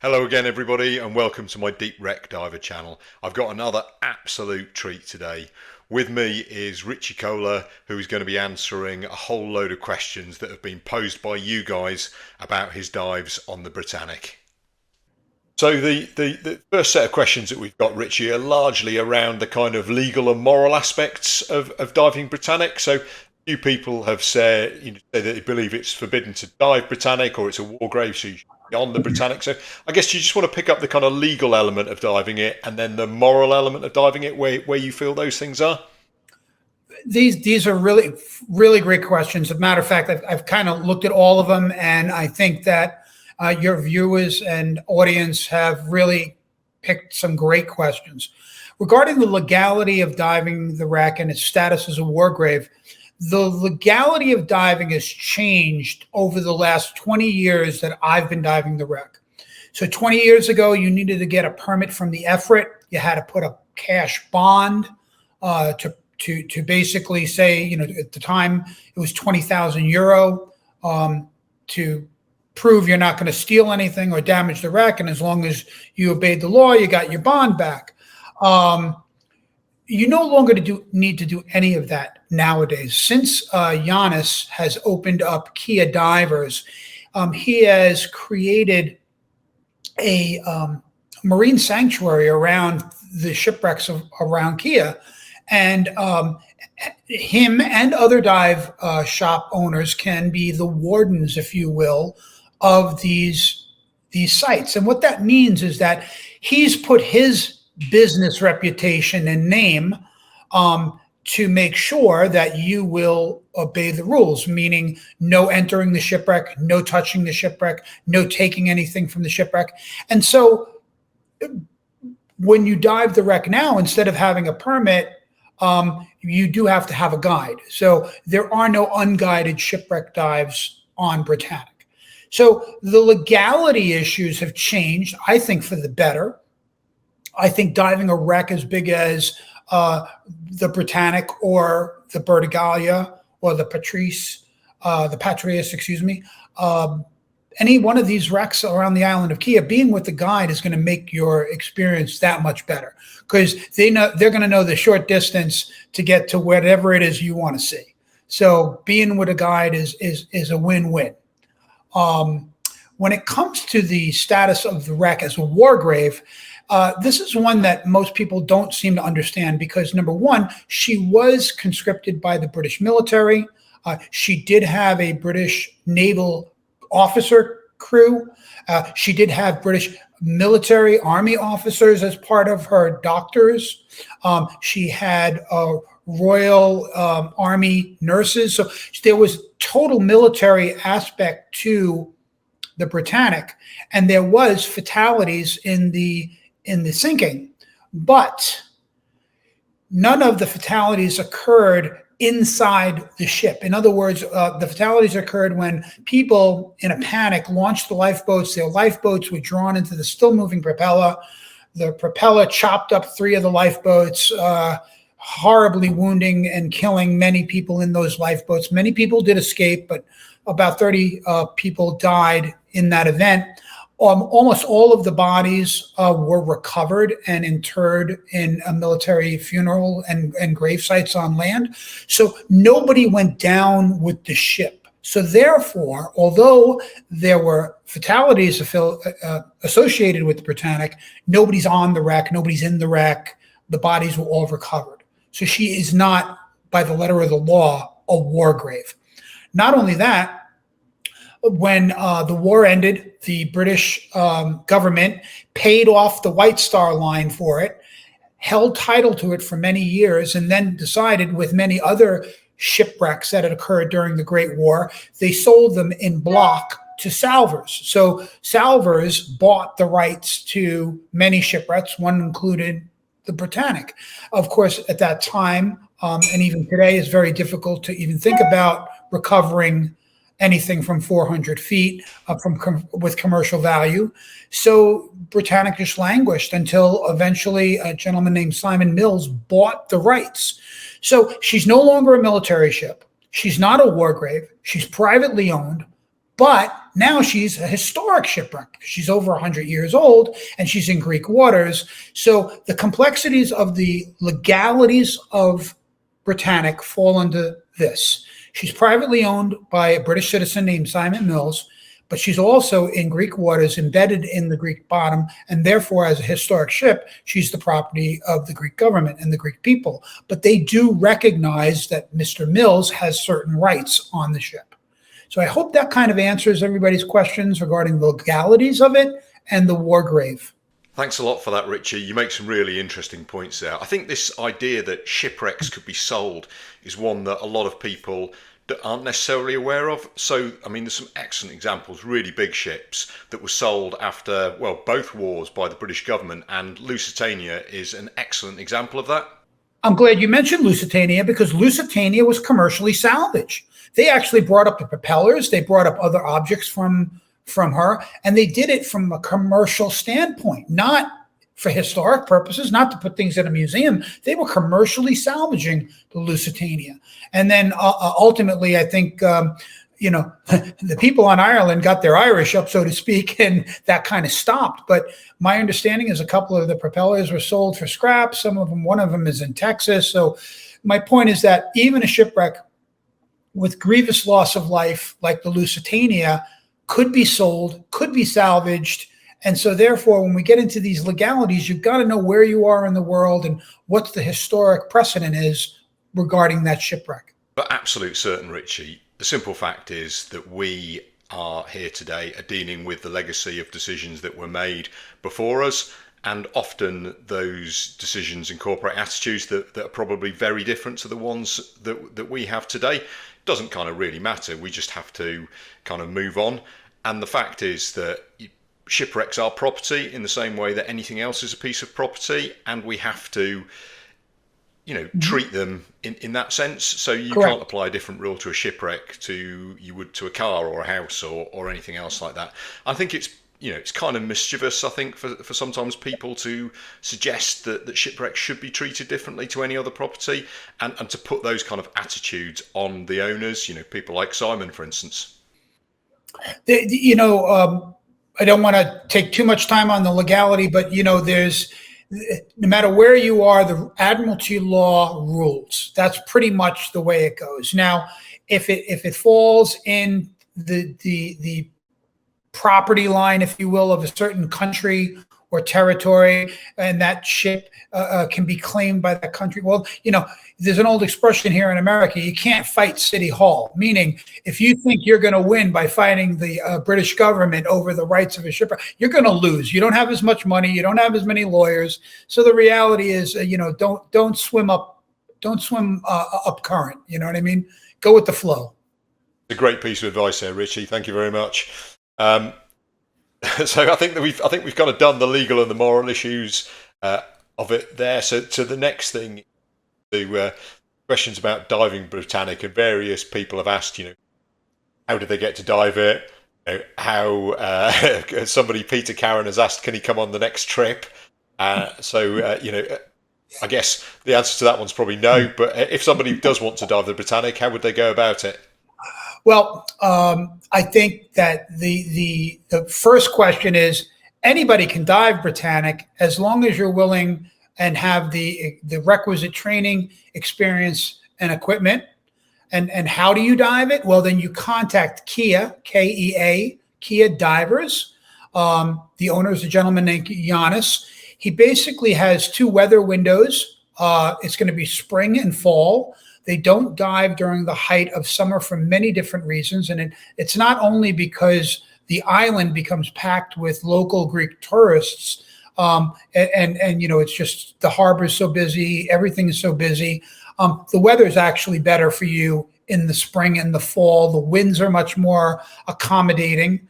Hello again, everybody, and welcome to my Deep Wreck Diver channel. I've got another absolute treat today. With me is Richie Kohler, who is going to be answering a whole load of questions that have been posed by you guys about his dives on the Britannic. So the first set of questions that we've got, Richie, are largely around the kind of legal and moral aspects of diving Britannic. So few people have said, say that they believe it's forbidden to dive Britannic or it's a war grave, so you should be on the Britannic. So I guess you just want to pick up the kind of legal element of diving it and then the moral element of diving it, where you feel those things are. These are really great questions. As a matter of fact, I've kind of looked at all of them, and I think that your viewers and audience have really picked some great questions. Regarding the legality of diving the wreck and its status as a war grave, the legality of diving has changed over the last 20 years that I've been diving the wreck. So 20 years ago, you needed to get a permit from the Efrit. You had to put a cash bond to basically say, at the time it was 20,000 euro to prove you're not going to steal anything or damage the wreck. And as long as you obeyed the law, you got your bond back. You no longer need to do any of that nowadays. Since Giannis has opened up Kia Divers, he has created a marine sanctuary around the shipwrecks around Kia. And him and other dive shop owners can be the wardens, if you will, of these sites. And what that means is that he's put his business reputation and name to make sure that you will obey the rules, meaning no entering the shipwreck, no touching the shipwreck, no taking anything from the shipwreck. And so when you dive the wreck now, instead of having a permit, you do have to have a guide. So there are no unguided shipwreck dives on Britannic. So the legality issues have changed, I think, for the better. I think diving a wreck as big as the Britannic or the Bertigalia or the Patrice, excuse me, any one of these wrecks around the island of Kia, being with the guide is going to make your experience that much better, because they're going to know the short distance to get to whatever it is you want to see. So being with a guide is a win-win. When it comes to the status of the wreck as a war grave, this is one that most people don't seem to understand, because number one, she was conscripted by the British military. She did have a British naval officer crew. She did have British military army officers as part of her doctors. She had Royal Army nurses. So there was total military aspect to the Britannic, and there was fatalities in the sinking, but none of the fatalities occurred inside the ship. In other words, the fatalities occurred when people in a panic launched the lifeboats. Their lifeboats were drawn into the still moving propeller. The propeller chopped up 3 of the lifeboats, horribly wounding and killing many people in those lifeboats. Many people did escape, but about 30 people died in that event. Almost all of the bodies were recovered and interred in a military funeral and grave sites on land. So nobody went down with the ship. So therefore, although there were fatalities associated with the Britannic, nobody's on the wreck, nobody's in the wreck. The bodies were all recovered. So she is not, by the letter of the law, a war grave. Not only that, when the war ended, the British government paid off the White Star Line for it, held title to it for many years, and then decided, with many other shipwrecks that had occurred during the Great War, they sold them in block to salvors. So salvors bought the rights to many shipwrecks, one included the Britannic. Of course, at that time, and even today, it's very difficult to even think about recovering anything from 400 feet with commercial value. So Britannic just languished until eventually a gentleman named Simon Mills bought the rights. So she's no longer a military ship. She's not a war grave. She's privately owned. But now she's a historic shipwreck. She's over 100 years old and she's in Greek waters. So the complexities of the legalities of Britannic fall into this. She's privately owned by a British citizen named Simon Mills, but she's also in Greek waters, embedded in the Greek bottom, and therefore, as a historic ship, she's the property of the Greek government and the Greek people. But they do recognize that Mr. Mills has certain rights on the ship. So I hope that kind of answers everybody's questions regarding the legalities of it and the war grave. Thanks a lot for that, Richie. You make some really interesting points there. I think this idea that shipwrecks could be sold is one that a lot of people that aren't necessarily aware of. So, I mean, there's some excellent examples, really big ships that were sold after, well, both wars by the British government, and Lusitania is an excellent example of that. I'm glad you mentioned Lusitania, because Lusitania was commercially salvaged. They actually brought up the propellers, they brought up other objects from her, and they did it from a commercial standpoint, not for historic purposes, not to put things in a museum. They were commercially salvaging the Lusitania. And then ultimately, I think, the people on Ireland got their Irish up, so to speak, and that kind of stopped. But my understanding is a couple of the propellers were sold for scrap. Some of them, one of them is in Texas. So my point is that even a shipwreck with grievous loss of life like the Lusitania could be sold, could be salvaged. And so therefore, when we get into these legalities, you've got to know where you are in the world and what the historic precedent is regarding that shipwreck. For absolute certain, Richie, the simple fact is that we are here today are dealing with the legacy of decisions that were made before us. And often those decisions incorporate attitudes that are probably very different to the ones that we have today. It doesn't kind of really matter. We just have to kind of move on. And the fact is that shipwrecks are property in the same way that anything else is a piece of property. And we have to, treat them in that sense. So you Correct. can't apply a different rule to a shipwreck to you would to a car or a house or anything else like that. I think it's kind of mischievous, I think, for sometimes people to suggest that shipwrecks should be treated differently to any other property, and to put those kind of attitudes on the owners, people like Simon, for instance. I don't want to take too much time on the legality, but, there's, no matter where you are, the Admiralty law rules. That's pretty much the way it goes. Now, if it falls in the property line, if you will, of a certain country or territory, and that ship can be claimed by that country. Well, there's an old expression here in America: you can't fight City Hall. Meaning, if you think you're going to win by fighting the British government over the rights of a shipwreck, you're going to lose. You don't have as much money. You don't have as many lawyers. So the reality is, don't swim up current. You know what I mean? Go with the flow. It's a great piece of advice there, Richie. Thank you very much. So I think we've kind of done the legal and the moral issues of it there. So the next thing, to questions about diving Britannic, and various people have asked, how did they get to dive it? How somebody, Peter Karen, has asked, can he come on the next trip? I guess the answer to that one's probably no. But if somebody does want to dive the Britannic, how would they go about it? Well, I think that the first question is, anybody can dive Britannic as long as you're willing and have the requisite training, experience, and equipment. And how do you dive it? Well, then you contact Kia, K-E-A, Kia Divers. The owner is a gentleman named Giannis. He basically has two weather windows. It's going to be spring and fall. They don't dive during the height of summer for many different reasons. And it's not only because the island becomes packed with local Greek tourists, and it's just the harbor is so busy, everything is so busy. The weather is actually better for you in the spring and the fall. The winds are much more accommodating.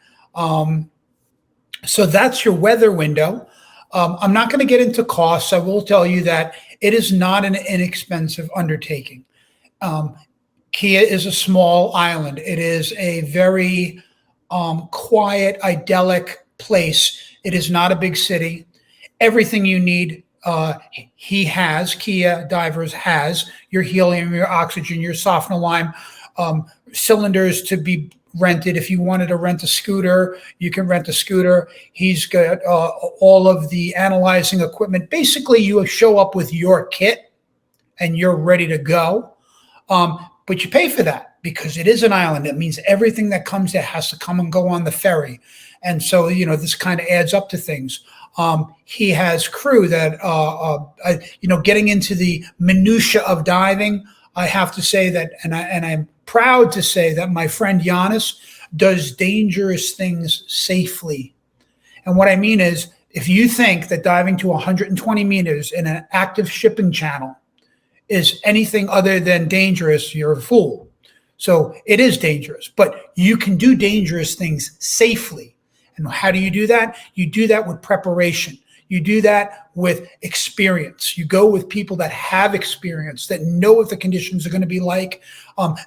So that's your weather window. I'm not going to get into costs. I will tell you that it is not an inexpensive undertaking. Kia is a small island. It is a very quiet, idyllic place. It is not a big city. Everything you need, Kia Divers has your helium, your oxygen, your softener lime, cylinders to be rented. If you wanted to rent a scooter, you can rent a scooter. He's got all of the analyzing equipment. Basically, you show up with your kit and you're ready to go. But you pay for that because it is an island. It means everything that comes there has to come and go on the ferry. And so, this kind of adds up to things. He has crew that, getting into the minutia of diving, I have to say that, and I'm proud to say that my friend Giannis does dangerous things safely. And what I mean is, if you think that diving to 120 meters in an active shipping channel is anything other than dangerous, you're a fool. So it is dangerous, but you can do dangerous things safely. And how do you do that? You do that with preparation. You do that with experience. You go with people that have experience, that know what the conditions are going to be like.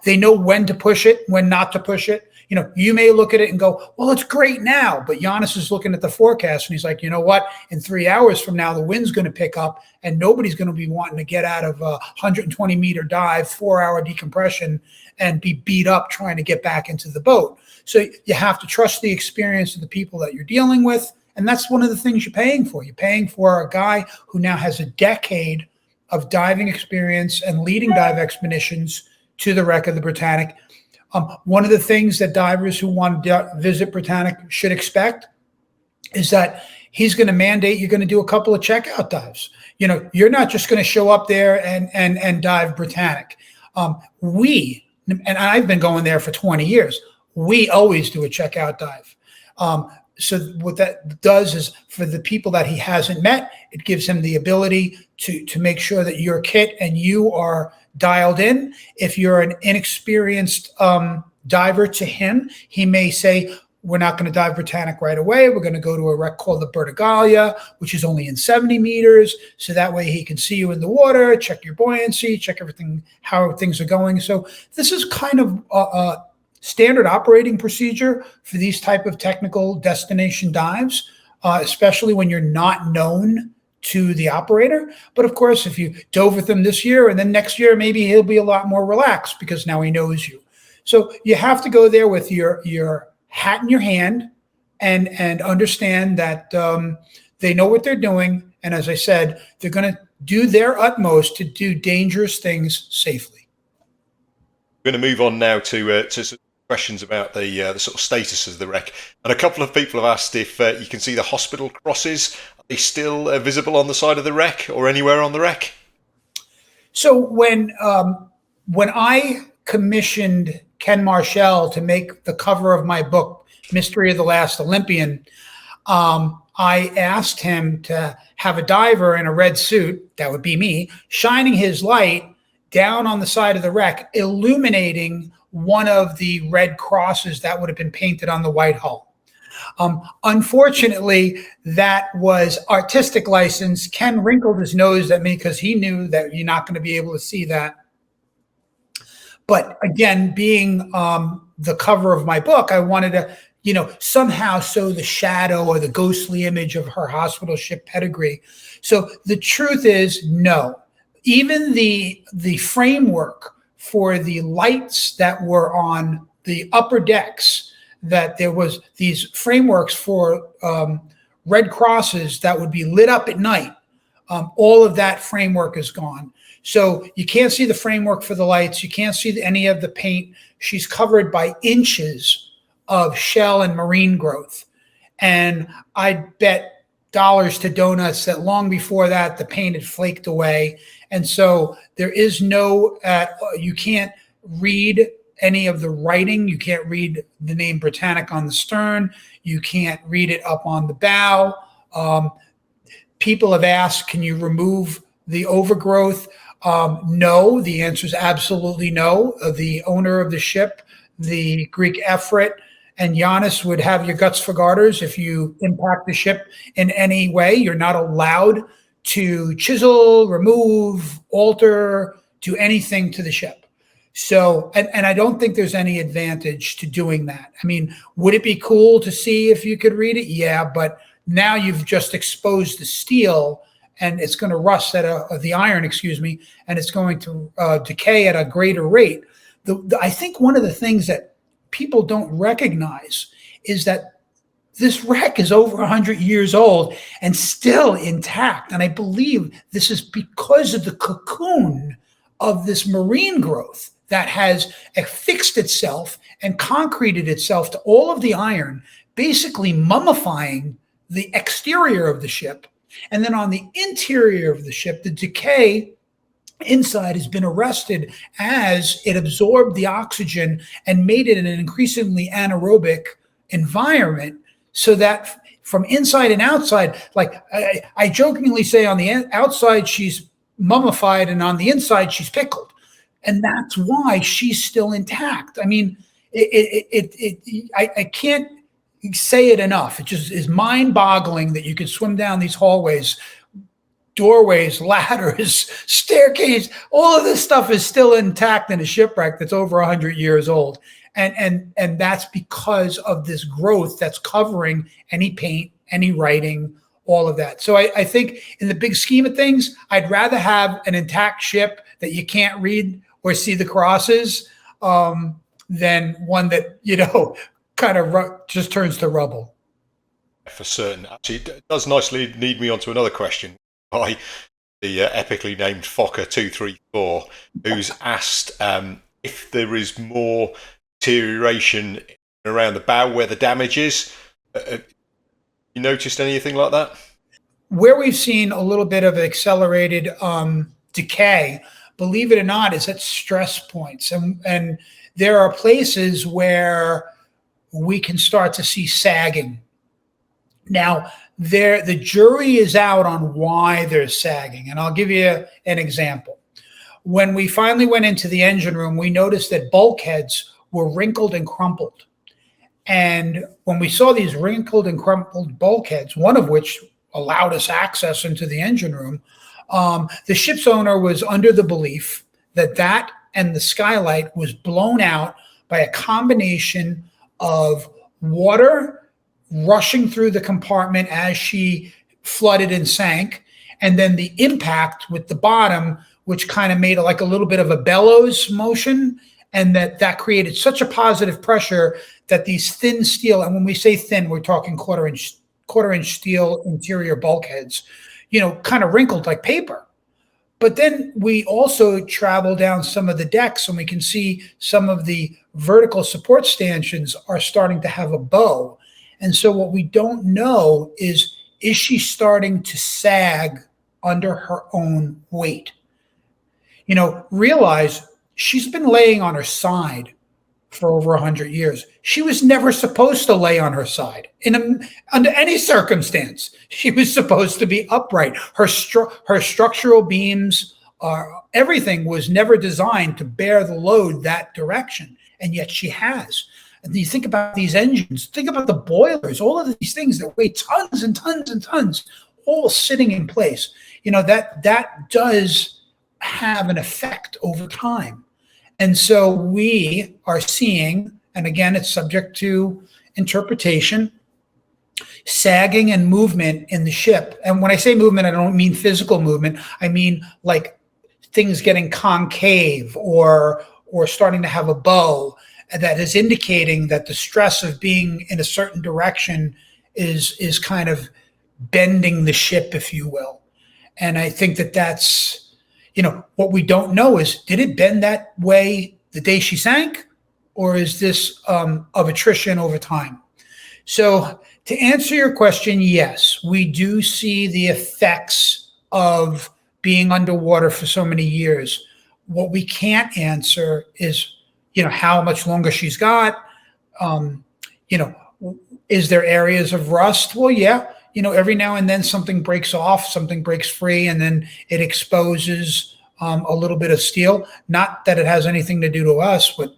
They know when to push it, when not to push it. You may look at it and go, well, it's great now. But Giannis is looking at the forecast and he's like, you know what? In 3 hours from now, the wind's going to pick up and nobody's going to be wanting to get out of a 120-meter dive, 4-hour decompression, and be beat up trying to get back into the boat. So you have to trust the experience of the people that you're dealing with. And that's one of the things you're paying for. You're paying for a guy who now has a decade of diving experience and leading dive expeditions to the wreck of the Britannic. One of the things that divers who want to visit Britannic should expect is that he's going to mandate you're going to do a couple of checkout dives. You're not just going to show up there and dive Britannic. And I've been going there for 20 years. We always do a checkout dive. So what that does is, for the people that he hasn't met, it gives him the ability to make sure that your kit and you are dialed in. If you're an inexperienced diver to him, he may say, we're not going to dive Britannic right away. We're going to go to a wreck called the Bertigalia, which is only in 70 meters. So that way he can see you in the water, check your buoyancy, check everything, how things are going. So this is kind of a standard operating procedure for these type of technical destination dives, especially when you're not known to the operator. But of course, if you dove with him this year and then next year, maybe he'll be a lot more relaxed because now he knows you. So you have to go there with your hat in your hand and understand that they know what they're doing. And as I said, they're going to do their utmost to do dangerous things safely. We're going to move on now to questions about the sort of status of the wreck. And a couple of people have asked if you can see the hospital crosses. Are they still visible on the side of the wreck or anywhere on the wreck? So when I commissioned Ken Marshall to make the cover of my book, Mystery of the Last Olympian, I asked him to have a diver in a red suit, that would be me, shining his light down on the side of the wreck, illuminating one of the red crosses that would have been painted on the white hull. Unfortunately, that was artistic license. Ken wrinkled his nose at me because he knew that you're not going to be able to see that. But again, being the cover of my book, I wanted to, somehow show the shadow or the ghostly image of her hospital ship pedigree. So the truth is, no. Even the framework for the lights that were on the upper decks, that there was these frameworks for red crosses that would be lit up at night. All of that framework is gone. So you can't see the framework for the lights. You can't see any of the paint. She's covered by inches of shell and marine growth. And I bet dollars to donuts that long before that, the paint had flaked away. And so there is no, you can't read any of the writing. You can't read the name Britannic on the stern. You can't read it up on the bow. People have asked, can you remove the overgrowth? No, the answer is absolutely no. The owner of the ship, the Greek Efret, and Giannis would have your guts for garters if you impact the ship in any way. You're not allowed to chisel, remove, alter, do anything to the ship. So, and I don't think there's any advantage to doing that. I mean, would it be cool to see if you could read it? Yeah, but now you've just exposed the steel and it's going to rust the iron, and it's going to decay at a greater rate. I think one of the things that people don't recognize is that this wreck is over 100 years old and still intact. And I believe this is because of the cocoon of this marine growth that has affixed itself and concreted itself to all of the iron, basically mummifying the exterior of the ship. And then on the interior of the ship, the decay inside has been arrested as it absorbed the oxygen and made it an increasingly anaerobic environment, so that from inside and outside, like I jokingly say, on the outside she's mummified and on the inside she's pickled. And that's why she's still intact. I mean, I can't say it enough. It just is mind-boggling that you could swim down these hallways, doorways, ladders, staircase, all of this stuff is still intact in a shipwreck that's over 100 years old. And that's because of this growth that's covering any paint, any writing, all of that. So I think in the big scheme of things, I'd rather have an intact ship that you can't read or see the crosses than one that, kind of just turns to rubble. For certain. Actually, it does nicely lead me on to another question by the epically named Fokker234, who's asked if there is more deterioration around the bow where the damage is. You noticed anything like that? Where we've seen a little bit of accelerated decay, believe it or not, is at stress points. And there are places where we can start to see sagging. Now, the jury is out on why there's sagging. And I'll give you an example. When we finally went into the engine room, we noticed that bulkheads were wrinkled and crumpled. And when we saw these wrinkled and crumpled bulkheads, one of which allowed us access into the engine room, the ship's owner was under the belief that and the skylight was blown out by a combination of water rushing through the compartment as she flooded and sank, and then the impact with the bottom, which kind of made like a little bit of a bellows motion, and that created such a positive pressure that these thin steel, and when we say thin, we're talking quarter inch steel interior bulkheads, kind of wrinkled like paper. But then we also travel down some of the decks and we can see some of the vertical support stanchions are starting to have a bow. And so what we don't know is she starting to sag under her own weight? Realize she's been laying on her side for over 100 years. She was never supposed to lay on her side under any circumstance. She was supposed to be upright. Her structural beams, everything was never designed to bear the load that direction, and yet she has. And you think about these engines, think about the boilers, all of these things that weigh tons and tons and tons, all sitting in place. That does have an effect over time. And so we are seeing, and again, it's subject to interpretation, sagging and movement in the ship. And when I say movement, I don't mean physical movement. I mean like things getting concave or starting to have a bow, that is indicating that the stress of being in a certain direction is kind of bending the ship, if you will. And I think that's, what we don't know is, did it bend that way the day she sank, or is this of attrition over time? So to answer your question, yes, we do see the effects of being underwater for so many years. What we can't answer is, how much longer she's got. Is there areas of rust? Well, yeah. Every now and then something breaks off, something breaks free, and then it exposes a little bit of steel. Not that it has anything to do to us, but,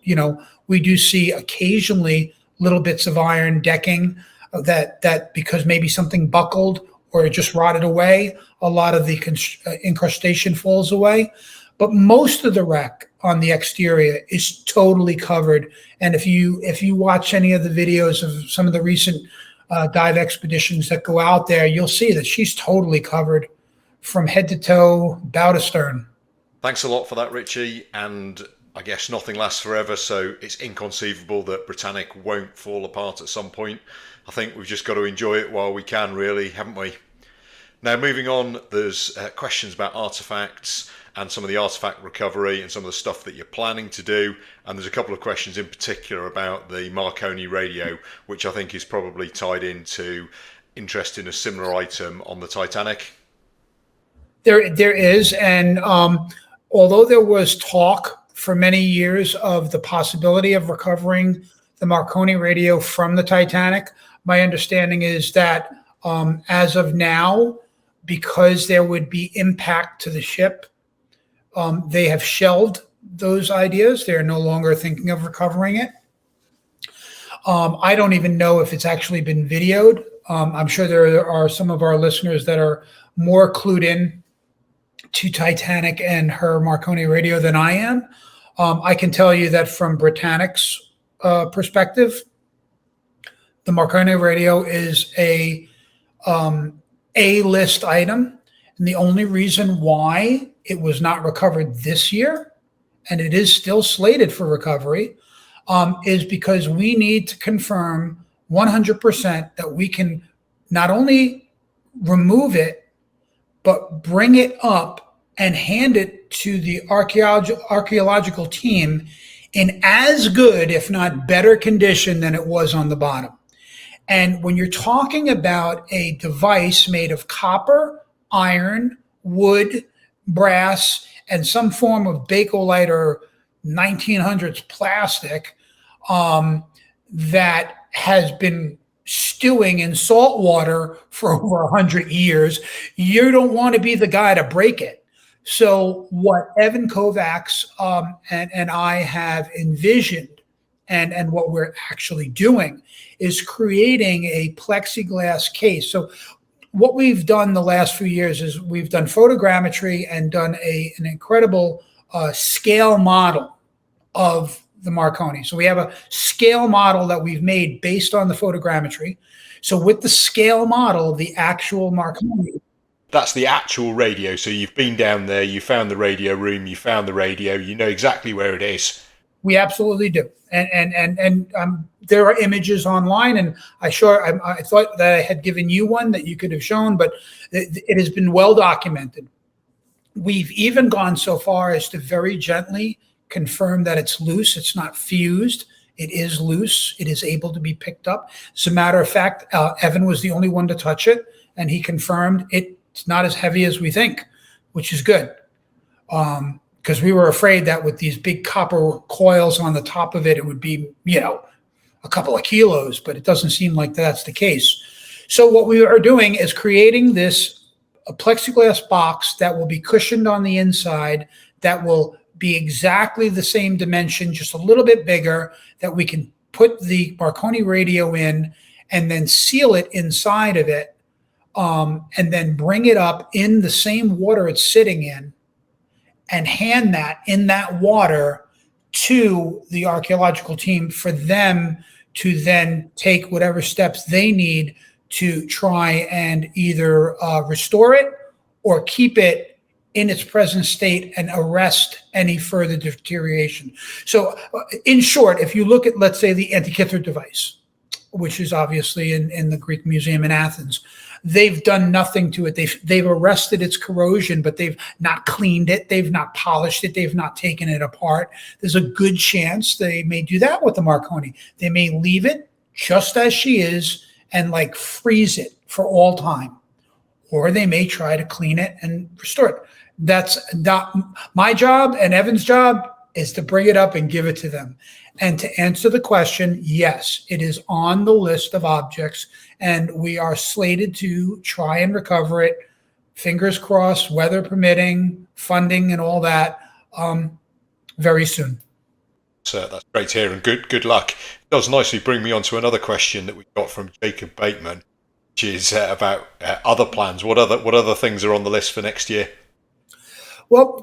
we do see occasionally little bits of iron decking that because maybe something buckled or it just rotted away, a lot of the incrustation falls away. But most of the wreck on the exterior is totally covered. And if you watch any of the videos of some of the recent dive expeditions that go out there, you'll see that she's totally covered from head to toe, bow to stern. Thanks a lot for that, Richie. And I guess nothing lasts forever, so it's inconceivable that Britannic won't fall apart at some point. I think we've just got to enjoy it while we can, really, haven't we? Now, moving on, there's questions about artifacts and some of the artifact recovery and some of the stuff that you're planning to do. And there's a couple of questions in particular about the Marconi radio, which I think is probably tied into interest in a similar item on the Titanic. There is, and although there was talk for many years of the possibility of recovering the Marconi radio from the Titanic, my understanding is that as of now, because there would be impact to the ship, they have shelved those ideas. They're no longer thinking of recovering it. I don't even know if it's actually been videoed. I'm sure there are some of our listeners that are more clued in to Titanic and her Marconi radio than I am. I can tell you that from Britannic's perspective, the Marconi radio is a list item. And the only reason why it was not recovered this year, and it is still slated for recovery, is because we need to confirm 100% that we can not only remove it, but bring it up and hand it to the archaeological team in as good, if not better condition than it was on the bottom. And when you're talking about a device made of copper, iron, wood, brass, and some form of Bakelite or 1900s plastic that has been stewing in salt water for over 100 years, you don't want to be the guy to break it. So what Evan Kovacs and I have envisioned, and what we're actually doing, is creating a plexiglass case. So what we've done the last few years is we've done photogrammetry and done an incredible scale model of the Marconi. So we have a scale model that we've made based on the photogrammetry. So with the scale model, the actual Marconi. That's the actual radio. So you've been down there, you found the radio room, you found the radio, you know exactly where it is. We absolutely do. And there are images online, and I thought that I had given you one that you could have shown, but it has been well documented. We've even gone so far as to very gently confirm that it's loose. It's not fused. It is loose. It is able to be picked up. As a matter of fact, Evan was the only one to touch it, and he confirmed it's not as heavy as we think, which is good. Because we were afraid that with these big copper coils on the top of it, it would be, a couple of kilos, but it doesn't seem like that's the case. So what we are doing is creating a plexiglass box that will be cushioned on the inside, that will be exactly the same dimension, just a little bit bigger, that we can put the Marconi radio in and then seal it inside of it, and then bring it up in the same water it's sitting in, and hand that in that water to the archaeological team for them to then take whatever steps they need to try and either restore it or keep it in its present state and arrest any further deterioration. So in short, if you look at, let's say, the Antikythera device, which is obviously in the Greek Museum in Athens, they've done nothing to it. They've arrested its corrosion, but they've not cleaned it. They've not polished it. They've not taken it apart. There's a good chance they may do that with the Marconi. They may leave it just as she is and freeze it for all time, or they may try to clean it and restore it. That's not my job, and Evan's job is to bring it up and give it to them. And to answer the question, yes, it is on the list of objects, and we are slated to try and recover it, fingers crossed, weather permitting, funding, and all that, very soon. So that's great to hear, and good luck. It does nicely bring me on to another question that we got from Jacob Bateman, which is about other plans. What other things are on the list for next year? Well,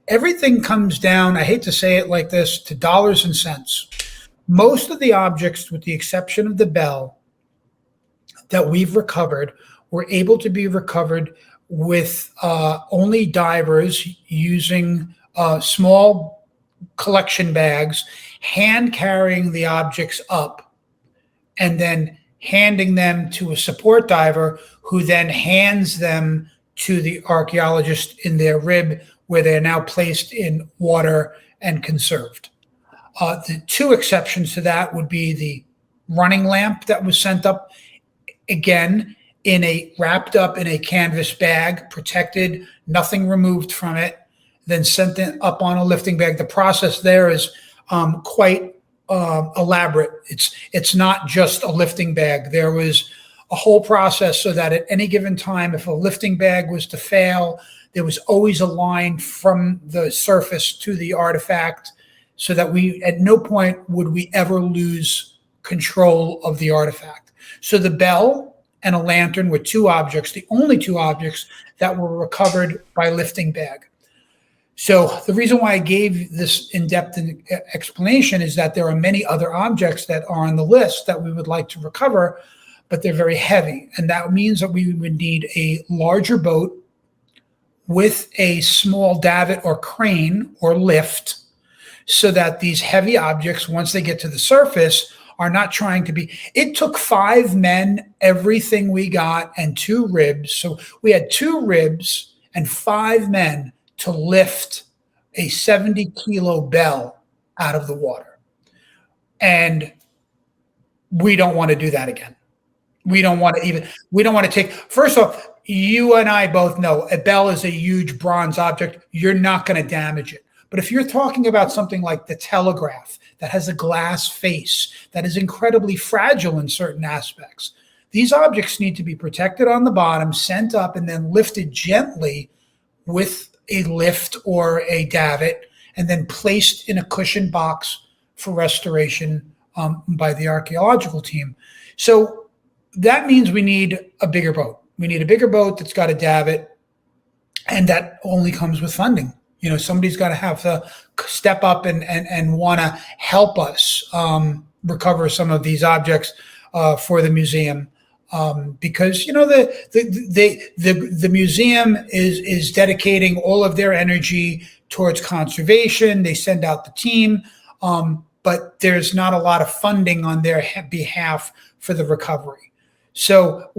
everything comes down, I hate to say it like this, to dollars and cents. Most of the objects, with the exception of the bell that we've recovered, were able to be recovered with only divers using small collection bags, hand carrying the objects up, and then handing them to a support diver who then hands them to the archaeologist in their rib, where they are now placed in water and conserved. The two exceptions to that would be the running lamp that was sent up, again, wrapped up in a canvas bag, protected, nothing removed from it, then sent it up on a lifting bag. The process there is quite elaborate. It's not just a lifting bag. There was a whole process so that at any given time, if a lifting bag was to fail, there was always a line from the surface to the artifact, so that at no point would we ever lose control of the artifact. So the bell and a lantern were two objects, the only two objects that were recovered by lifting bag. So the reason why I gave this in-depth explanation is that there are many other objects that are on the list that we would like to recover, but they're very heavy. And that means that we would need a larger boat with a small davit or crane or lift, so that these heavy objects, once they get to the surface, are not trying to be. It took 5 men, everything we got, and 2 ribs. So we had 2 ribs and 5 men to lift a 70-kilo bell out of the water. And we don't want to do that again. We don't want to take, first off, you and I both know a bell is a huge bronze object. You're not going to damage it. But if you're talking about something like the telegraph that has a glass face, that is incredibly fragile in certain aspects, these objects need to be protected on the bottom, sent up, and then lifted gently with a lift or a davit, and then placed in a cushioned box for restoration by the archaeological team. So that means we need a bigger boat. We need a bigger boat that's got a davit, and that only comes with funding. You know, somebody's got to have to step up and want to help us recover some of these objects for the museum, because you know the museum is dedicating all of their energy towards conservation. They send out the team, but there's not a lot of funding on their behalf for the recovery. So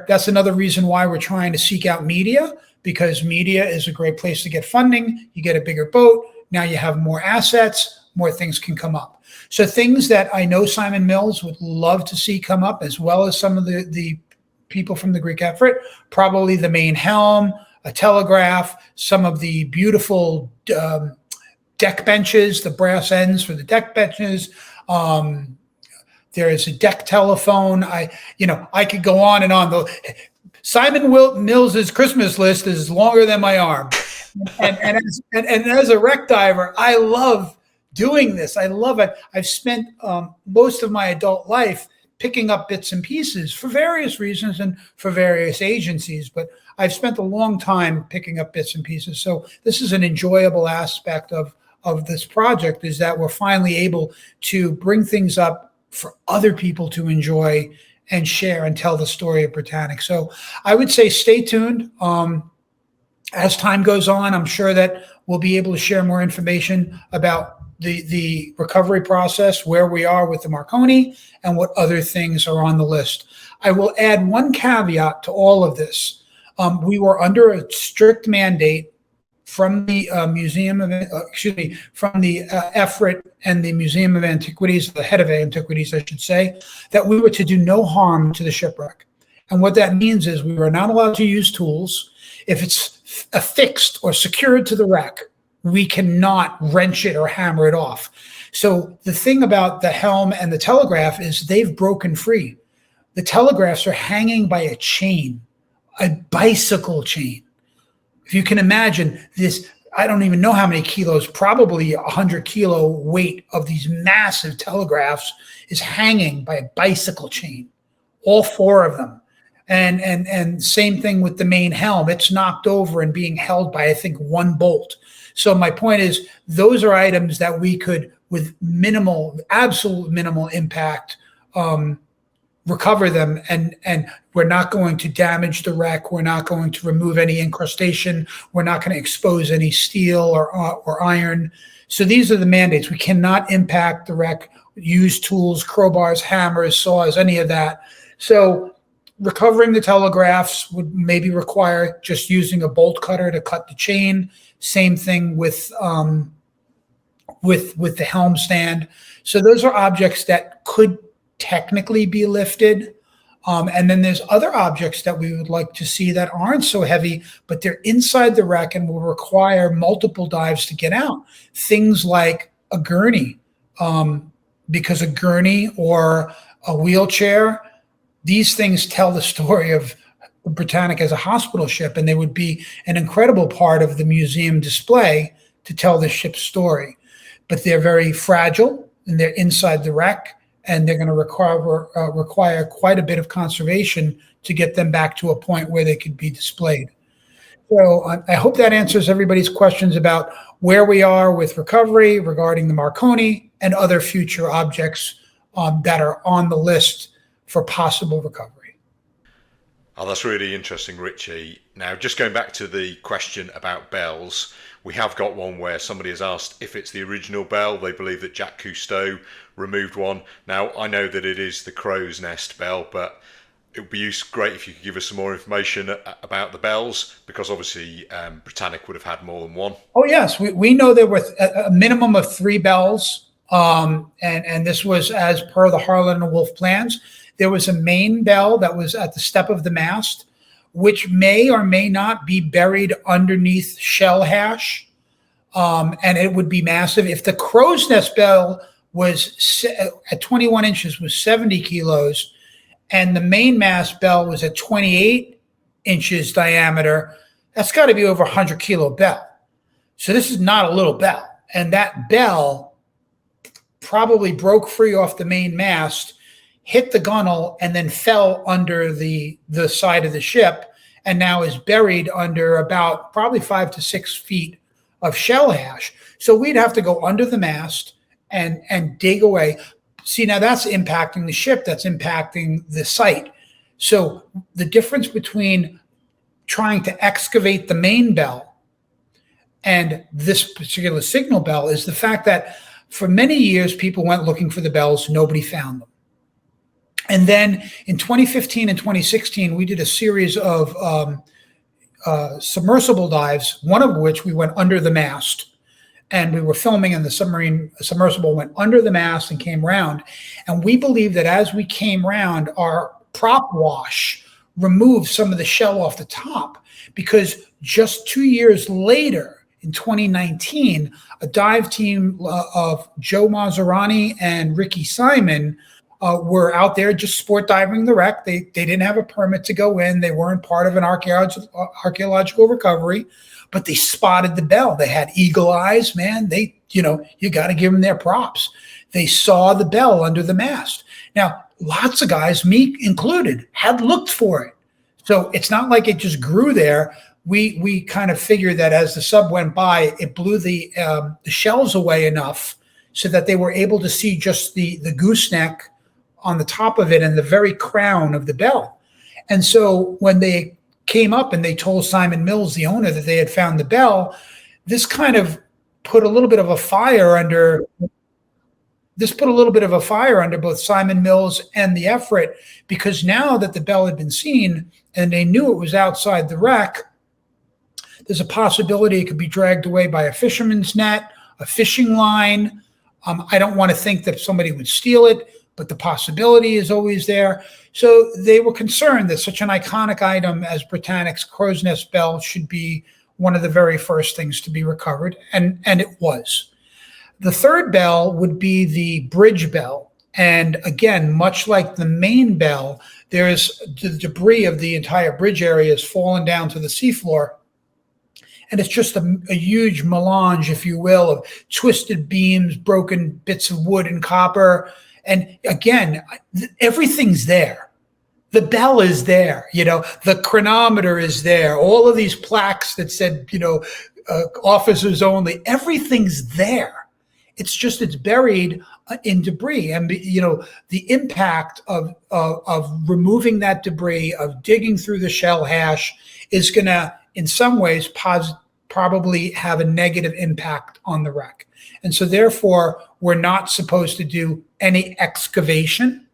that's another reason why we're trying to seek out media, because media is a great place to get funding. You get a bigger boat. Now you have more assets, more things can come up. So things that I know Simon Mills would love to see come up, as well as some of the people from the Greek effort, probably the main helm, a telegraph, some of the beautiful deck benches, the brass ends for the deck benches. There is a deck telephone. I could go on and on. Simon Mills's Christmas list is longer than my arm. And as a wreck diver, I love doing this. I love it. I've spent most of my adult life picking up bits and pieces for various reasons and for various agencies, but I've spent a long time picking up bits and pieces. So this is an enjoyable aspect of this project, is that we're finally able to bring things up for other people to enjoy and share and tell the story of Britannic. So I would say stay tuned. As time goes on, I'm sure that we'll be able to share more information about the recovery process, where we are with the Marconi, and what other things are on the list. I will add one caveat to all of this. We were under a strict mandate from the from the EFRIT and the Museum of Antiquities, the head of Antiquities, I should say, that we were to do no harm to the shipwreck. And what that means is we were not allowed to use tools. If it's affixed or secured to the wreck, we cannot wrench it or hammer it off. So the thing about the helm and the telegraph is they've broken free. The telegraphs are hanging by a chain, a bicycle chain. If you can imagine this, I don't even know how many kilos, probably 100-kilo weight of these massive telegraphs is hanging by a bicycle chain, all 4 of them. And same thing with the main helm. It's knocked over and being held by, I think, 1 bolt. So my point is, those are items that we could, with absolute minimal impact, recover them, and we're not going to damage the wreck. We're not going to remove any incrustation. We're not going to expose any steel or iron. So these are the mandates. We cannot impact the wreck, use tools, crowbars, hammers, saws, any of that. So recovering the telegraphs would maybe require just using a bolt cutter to cut the chain. Same thing with the helm stand. So those are objects that could technically be lifted. And then there's other objects that we would like to see that aren't so heavy, but they're inside the wreck and will require multiple dives to get out. Things like a gurney, because a gurney or a wheelchair, these things tell the story of Britannic as a hospital ship, and they would be an incredible part of the museum display to tell the ship's story. But they're very fragile, and they're inside the wreck, and they're going to require quite a bit of conservation to get them back to a point where they could be displayed. So I hope that answers everybody's questions about where we are with recovery regarding the Marconi and other future objects that are on the list for possible recovery. Oh, that's really interesting, Richie. Now, just going back to the question about bells, we have got one where somebody has asked if it's the original bell. They believe that Jacques Cousteau removed one. Now, I know that it is the crow's nest bell, but it would be great if you could give us some more information about the bells, because obviously Britannic would have had more than one. Oh, yes. We know there were a minimum of 3 bells, and this was as per the Harlan and Wolff plans. There was a main bell that was at the step of the mast, which may or may not be buried underneath shell hash, and it would be massive. If the crow's nest bell was at 21 inches was 70 kilos, and the main mast bell was at 28 inches diameter, that's got to be over 100 kilo bell. So this is not a little bell. And that bell probably broke free off the main mast, hit the gunwale, and then fell under the side of the ship, and now is buried under about probably 5 to 6 feet of shell hash. So we'd have to go under the mast and dig away. See, now that's impacting the ship, that's impacting the site. So the difference between trying to excavate the main bell and this particular signal bell is the fact that for many years, people went looking for the bells, nobody found them. And then in 2015 and 2016, we did a series of submersible dives, one of which we went under the mast. And we were filming, and the submersible went under the mast and came round. And we believe that as we came round, our prop wash removed some of the shell off the top, because just 2 years later, in 2019, a dive team of Joe Maserani and Ricky Simon were out there just sport diving the wreck. They didn't have a permit to go in. They weren't part of an archaeological recovery, but they spotted the bell. They had eagle eyes, man. You got to give them their props. They saw the bell under the mast. Now, lots of guys, me included, had looked for it. So it's not like it just grew there. We kind of figured that as the sub went by, it blew the shells away enough so that they were able to see just the gooseneck on the top of it and the very crown of the bell. And so when they came up and they told Simon Mills, the owner, that they had found the bell, this kind of put a little bit of a fire under both Simon Mills and the Everett, because now that the bell had been seen and they knew it was outside the wreck, there's a possibility it could be dragged away by a fisherman's net, a fishing line. I don't want to think that somebody would steal it, but the possibility is always there. So they were concerned that such an iconic item as Britannic's crow's nest bell should be one of the very first things to be recovered, and it was. The third bell would be the bridge bell. And again, much like the main bell, there's the debris of the entire bridge area has fallen down to the seafloor. And it's just a huge melange, if you will, of twisted beams, broken bits of wood and copper. And again, everything's there. The bell is there, the chronometer is there. All of these plaques that said, officers only, everything's there. It's buried in debris, and the impact of removing that debris, of digging through the shell hash, is going to, in some ways, probably have a negative impact on the wreck. And so therefore, we're not supposed to do any excavation.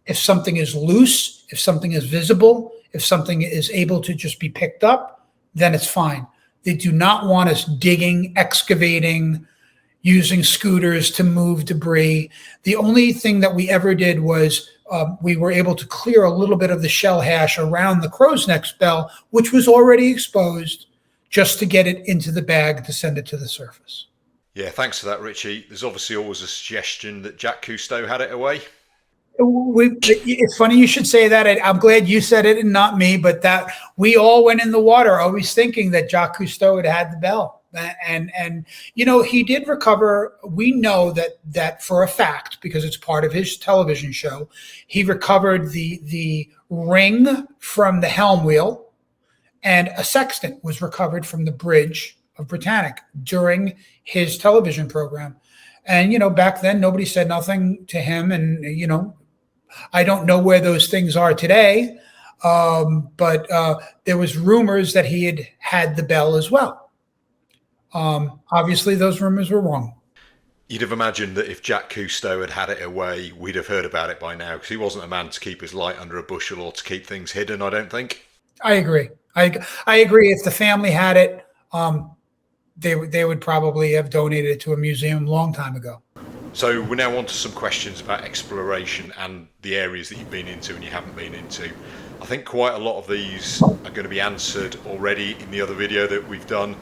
If something is loose, if something is visible, if something is able to just be picked up, then it's fine. They do not want us digging, excavating, using scooters to move debris. The only thing that we ever did was we were able to clear a little bit of the shell hash around the crow's neck bell, which was already exposed, just to get it into the bag to send it to the surface. Yeah, thanks for that, Richie. There's obviously always a suggestion that Jacques Cousteau had it away. It's funny you should say that. I'm glad you said it and not me, but that we all went in the water always thinking that Jacques Cousteau had the bell. And he did recover. We know that for a fact, because it's part of his television show. He recovered the ring from the helm wheel, and a sextant was recovered from the bridge of Britannic during his television program. And back then nobody said nothing to him, and I don't know where those things are today, but there was rumors that he had the bell as well. Obviously, those rumors were wrong. You'd have imagined that if Jacques Cousteau had it away, we'd have heard about it by now, because he wasn't a man to keep his light under a bushel or to keep things hidden, I don't think. I agree. I agree. If the family had it, they would probably have donated it to a museum a long time ago. So we're now on to some questions about exploration and the areas that you've been into and you haven't been into. I think quite a lot of these are going to be answered already in the other video that we've done,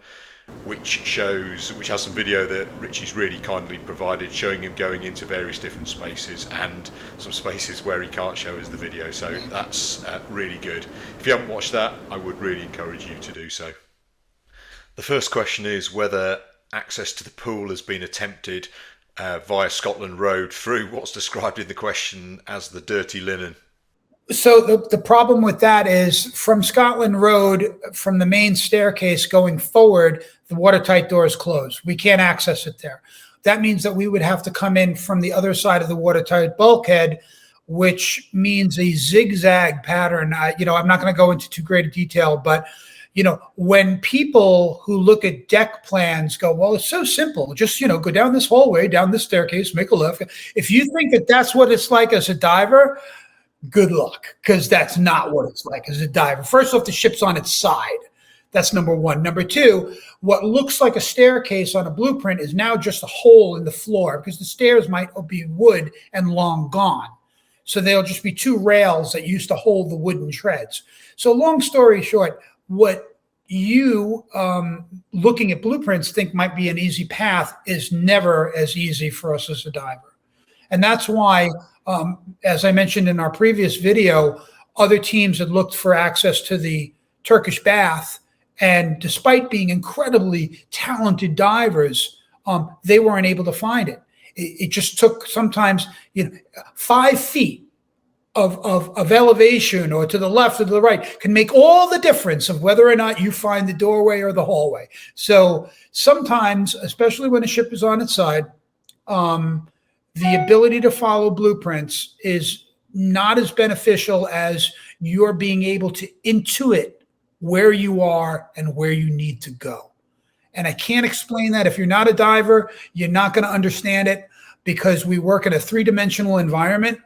which has some video that Richie's really kindly provided, showing him going into various different spaces and some spaces where he can't show us the video. So that's really good. If you haven't watched that, I would really encourage you to do so. The first question is whether access to the pool has been attempted via Scotland Road through what's described in the question as the dirty linen. So the problem with that is from Scotland Road, from the main staircase going forward, the watertight door is closed. We can't access it there. That means that we would have to come in from the other side of the watertight bulkhead, which means a zigzag pattern. I'm not going to go into too great a detail, but when people who look at deck plans go, well, it's so simple. Just, go down this hallway, down this staircase, make a left. If you think that that's what it's like as a diver, good luck, because that's not what it's like as a diver. First off, the ship's on its side. That's number one. Number two, what looks like a staircase on a blueprint is now just a hole in the floor, because the stairs might be wood and long gone. So they'll just be two rails that used to hold the wooden treads. So long story short, what you looking at blueprints think might be an easy path is never as easy for us as a diver. And that's why, as I mentioned in our previous video, other teams had looked for access to the Turkish bath, and despite being incredibly talented divers, they weren't able to find it. It just took sometimes 5 feet of elevation, or to the left or to the right, can make all the difference of whether or not you find the doorway or the hallway. So sometimes, especially when a ship is on its side, the ability to follow blueprints is not as beneficial as you're being able to intuit where you are and where you need to go. And I can't explain that. If you're not a diver, you're not going to understand it, because we work in a 3-dimensional environment,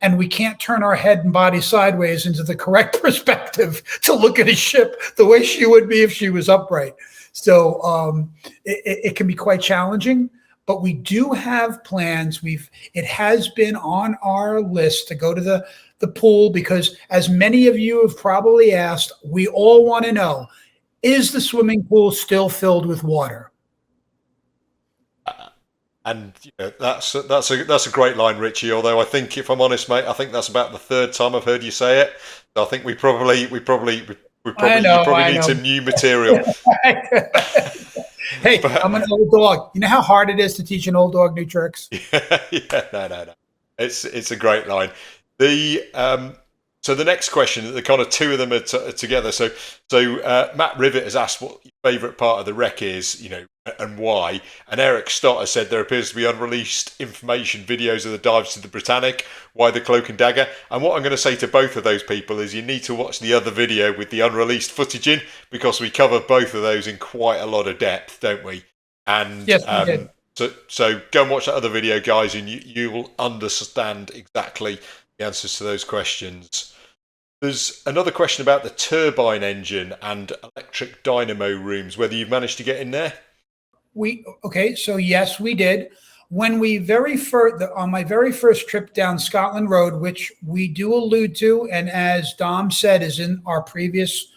and we can't turn our head and body sideways into the correct perspective to look at a ship the way she would be if she was upright. So it can be quite challenging, but we do have plans. It has been on our list to go to the pool, because as many of you have probably asked, we all want to know, is the swimming pool still filled with water? And that's a great line, Richie. Although I think, if I'm honest, mate, I think that's about the 3rd time I've heard you say it. So I think you probably need some new material. Hey, I'm an old dog. You know how hard it is to teach an old dog new tricks? No. It's a great line. The So the next question, the kind of two of them are together. So Matt Rivet has asked what your favourite part of the wreck is, and why. And Eric Stott has said there appears to be unreleased information, videos of the dives to the Britannic, why the Cloak and Dagger. And what I'm going to say to both of those people is you need to watch the other video with the unreleased footage in, because we cover both of those in quite a lot of depth, don't we? And Yes, we did. So go and watch that other video, guys, and you will understand exactly the answers to those questions. There's another question about the turbine engine and electric dynamo rooms, whether you've managed to get in there. Okay, so yes, we did. When we on my very first trip down Scotland Road, which we do allude to, and as Dom said, is in our previous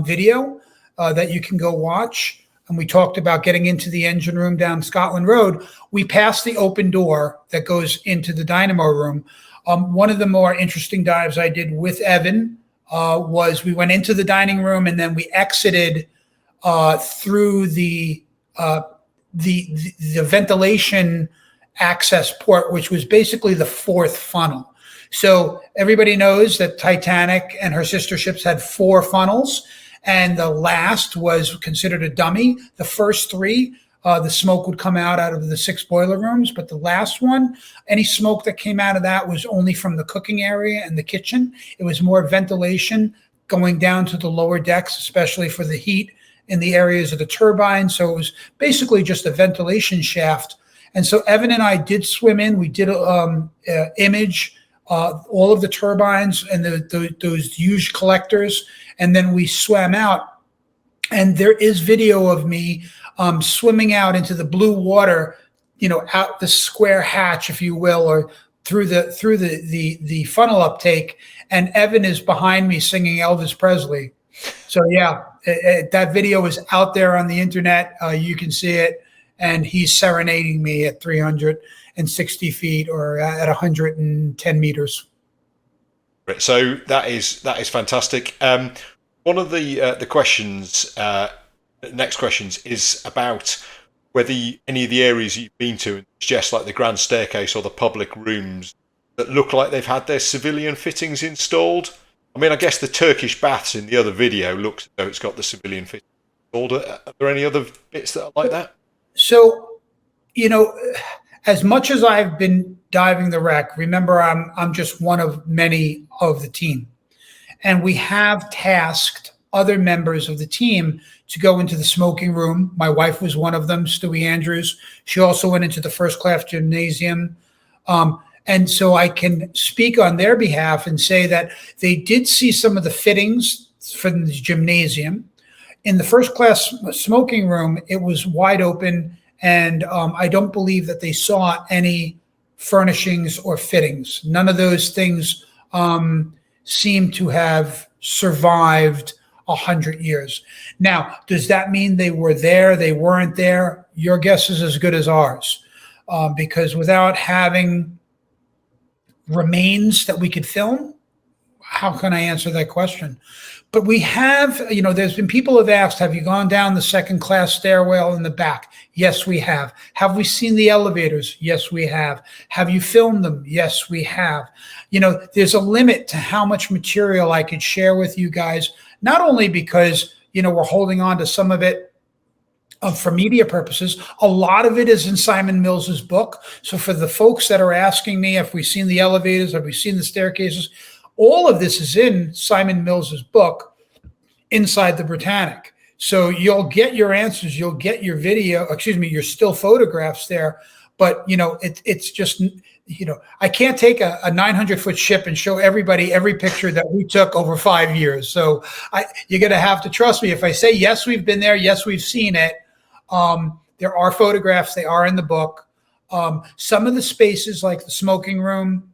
video that you can go watch, and we talked about getting into the engine room down Scotland Road, we passed the open door that goes into the dynamo room. One of the more interesting dives I did with Evan was we went into the dining room and then we exited through the ventilation access port, which was basically the fourth funnel. So everybody knows that Titanic and her sister ships had 4 funnels, and the last was considered a dummy. The first 3, the smoke would come out of the 6 boiler rooms, but the last one, any smoke that came out of that was only from the cooking area and the kitchen. It was more ventilation going down to the lower decks, especially for the heat in the areas of the turbine. So it was basically just a ventilation shaft. And so Evan and I did swim in. We did image all of the turbines and those huge collectors, and then we swam out. And there is video of me swimming out into the blue water, out the square hatch, if you will, or through the funnel uptake. And Evan is behind me singing Elvis Presley. So yeah, that video is out there on the internet. You can see it, and he's serenading me at 360 feet or at 110 meters. So that is fantastic. One of the questions, next questions, is about whether any of the areas you've been to, just like the grand staircase or the public rooms, that look like they've had their civilian fittings installed. I mean, I guess the Turkish baths in the other video looks as though it's got the civilian fittings installed. Are there any other bits that are like that? So, as much as I've been diving the wreck, remember I'm just one of many of the team. And we have tasked other members of the team to go into the smoking room. My wife was one of them, Stewie Andrews. She also went into the first class gymnasium. And so I can speak on their behalf and say that they did see some of the fittings from the gymnasium. In the first class smoking room, it was wide open, and I don't believe that they saw any furnishings or fittings. None of those things seem to have survived 100 years. Now, does that mean they were there, they weren't there? Your guess is as good as ours, because without having remains that we could film, how can I answer that question? But we have, there's been people have asked, have you gone down the second class stairwell in the back? Yes, we have. Have we seen the elevators? Yes, we have. Have you filmed them? Yes, we have. There's a limit to how much material I could share with you guys, not only because, we're holding on to some of it for media purposes. A lot of it is in Simon Mills's book. So for the folks that are asking me, have we seen the elevators? Have we seen the staircases? All of this is in Simon Mills's book, Inside the Britannic. So you'll get your answers. You'll get your your still photographs there. But, it's just, I can't take a 900-foot ship and show everybody every picture that we took over 5 years. So you're going to have to trust me. If I say, yes, we've been there, yes, we've seen it. There are photographs. They are in the book. Some of the spaces, like the smoking room,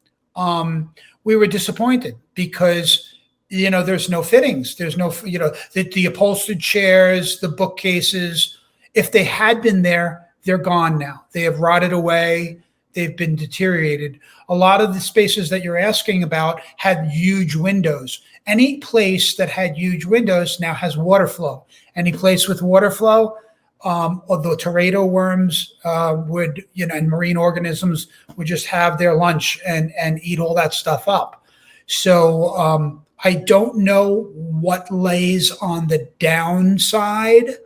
we were disappointed because, there's no fittings. There's no, the upholstered chairs, the bookcases. If they had been there, they're gone now. They have rotted away. They've been deteriorated. A lot of the spaces that you're asking about had huge windows. Any place that had huge windows now has water flow. Any place with water flow, although teredo worms and marine organisms would just have their lunch and eat all that stuff up. So I don't know what lays on the downside.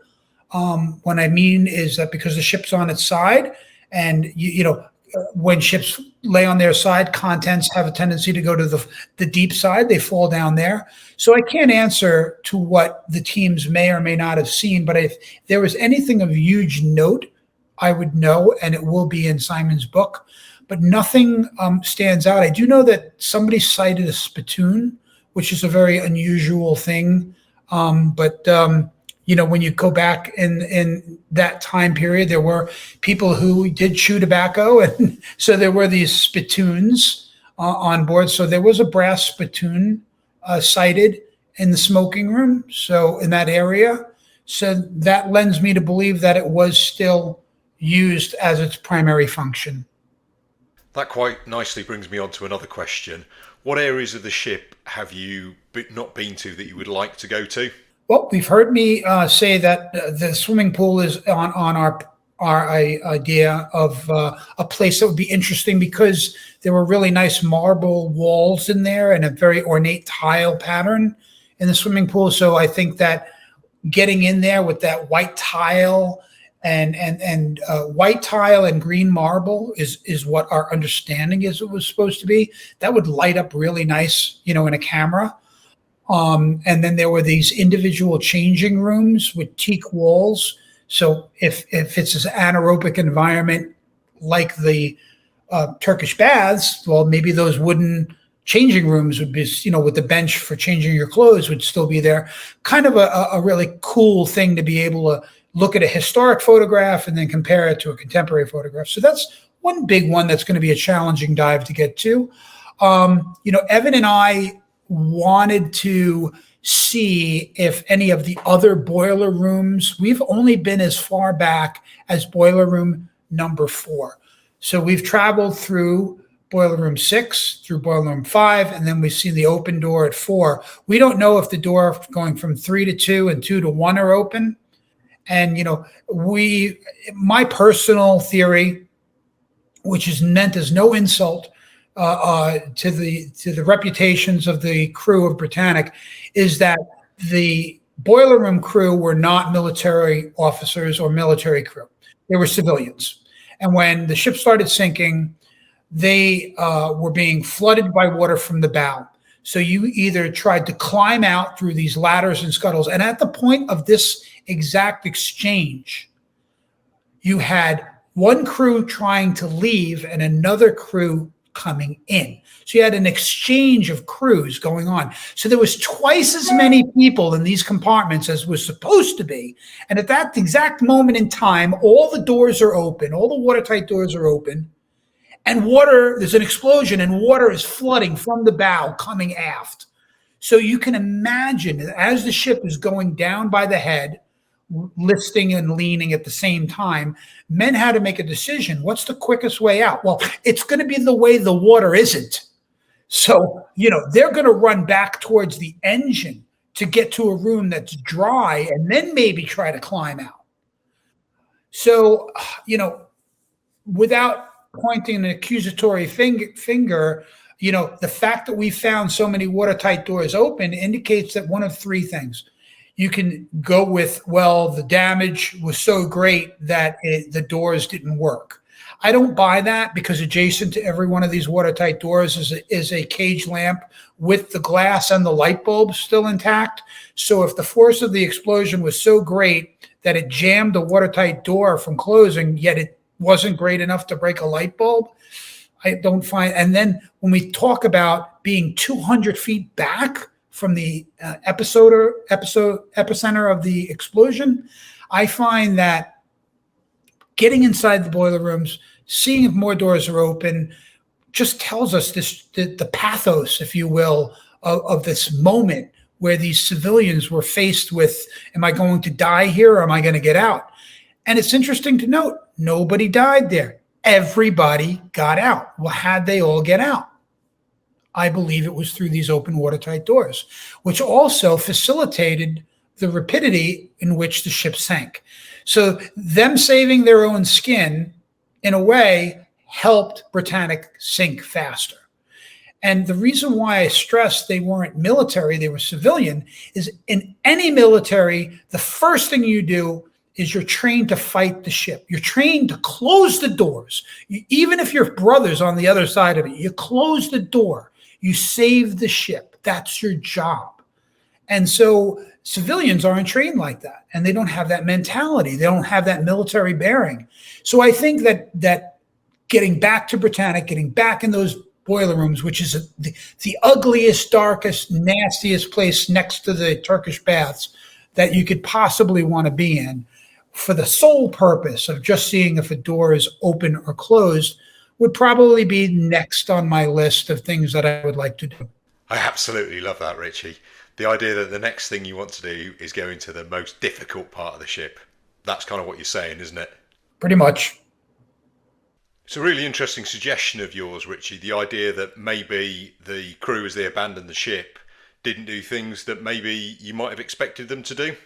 What I mean is that because the ship's on its side, and when ships lay on their side, contents have a tendency to go to the deep side. They fall down there. So I can't answer to what the teams may or may not have seen, but if there was anything of huge note, I would know, and it will be in Simon's book. But nothing stands out. I do know that somebody cited a spittoon, which is a very unusual thing. But when you go back in that time period, there were people who did chew tobacco, and so there were these spittoons on board. So there was a brass spittoon sighted in the smoking room, so in that area. So that lends me to believe that it was still used as its primary function. That quite nicely brings me on to another question. What areas of the ship have you not been to that you would like to go to? Well, we've heard me say that the swimming pool is on our idea of a place that would be interesting because there were really nice marble walls in there and a very ornate tile pattern in the swimming pool. So I think that getting in there with that white tile and white tile and green marble is what our understanding is it was supposed to be. That would light up really nice, in a camera. And then there were these individual changing rooms with teak walls. So if it's an anaerobic environment like the Turkish baths, well, maybe those wooden changing rooms would be, with the bench for changing your clothes would still be there. Kind of a really cool thing to be able to look at a historic photograph and then compare it to a contemporary photograph. So that's one big one that's going to be a challenging dive to get to. Evan and I wanted to see if any of the other boiler rooms, we've only been as far back as boiler room number 4. So we've traveled through boiler room 6, through boiler room 5, and then we've seen the open door at 4. We don't know if the door going from 3 to 2 and 2 to 1 are open. And, my personal theory, which is meant as no insult to the reputations of the crew of Britannic, is that the boiler room crew were not military officers or military crew. They were civilians. And when the ship started sinking, they were being flooded by water from the bow. So you either tried to climb out through these ladders and scuttles. And at the point of this exact exchange, you had one crew trying to leave and another crew coming in. So you had an exchange of crews going on. So there was twice as many people in these compartments as was supposed to be. And at that exact moment in time, all the doors are open, all the watertight doors are open, and there's an explosion and water is flooding from the bow coming aft. So you can imagine as the ship is going down by the head, listing and leaning at the same time, men had to make a decision. What's the quickest way out? Well, it's going to be the way the water isn't. So, they're going to run back towards the engine to get to a room that's dry and then maybe try to climb out. So, without pointing an accusatory finger, the fact that we found so many watertight doors open indicates that one of 3 things. You can go with, well, the damage was so great that the doors didn't work. I don't buy that because adjacent to every one of these watertight doors is a cage lamp with the glass and the light bulb still intact. So if the force of the explosion was so great that it jammed the watertight door from closing, yet it wasn't great enough to break a light bulb, I don't find. And then when we talk about being 200 feet back from the epicenter of the explosion, I find that getting inside the boiler rooms, seeing if more doors are open, just tells us the pathos, if you will, of this moment where these civilians were faced with, am I going to die here or am I going to get out? And it's interesting to note, nobody died there. Everybody got out. Well, how'd they all get out? I believe it was through these open watertight doors, which also facilitated the rapidity in which the ship sank. So them saving their own skin, in a way, helped Britannic sink faster. And the reason why I stressed they weren't military, they were civilian, is in any military, the first thing you do is you're trained to fight the ship. You're trained to close the doors. Even if your brother's on the other side of it, you close the door. You save the ship. That's your job. And so civilians aren't trained like that, and they don't have that mentality. They don't have that military bearing. So I think that getting back to Britannic, getting back in those boiler rooms, which is the ugliest, darkest, nastiest place next to the Turkish baths that you could possibly want to be in, for the sole purpose of just seeing if a door is open or closed, would probably be next on my list of things that I would like to do. I absolutely love that, Richie. The idea that the next thing you want to do is go into the most difficult part of the ship. That's kind of what you're saying, isn't it? Pretty much. It's a really interesting suggestion of yours, Richie. The idea that maybe the crew, as they abandoned the ship, didn't do things that maybe you might have expected them to do.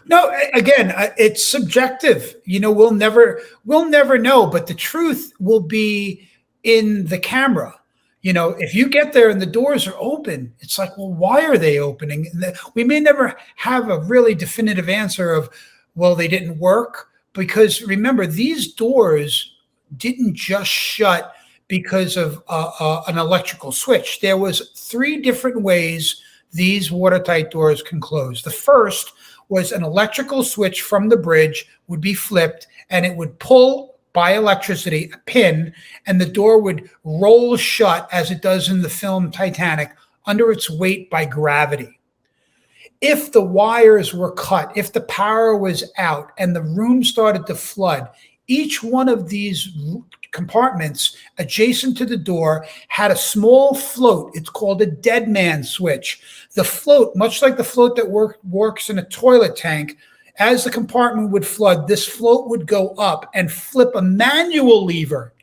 No, again, it's subjective. We'll never know, but the truth will be in the camera. If you get there and the doors are open, it's like, well, why are they opening? We may never have a really definitive answer of, well, they didn't work, because remember, these doors didn't just shut because of an electrical switch. There was 3 different ways these watertight doors can close. The first was an electrical switch from the bridge would be flipped, and it would pull by electricity a pin, and the door would roll shut, as it does in the film Titanic, under its weight by gravity. If the wires were cut, if the power was out and the room started to flood, each one of these compartments adjacent to the door had a small float. It's called a dead man switch. The float, much like the float that works in a toilet tank, as the compartment would flood, this float would go up and flip a manual lever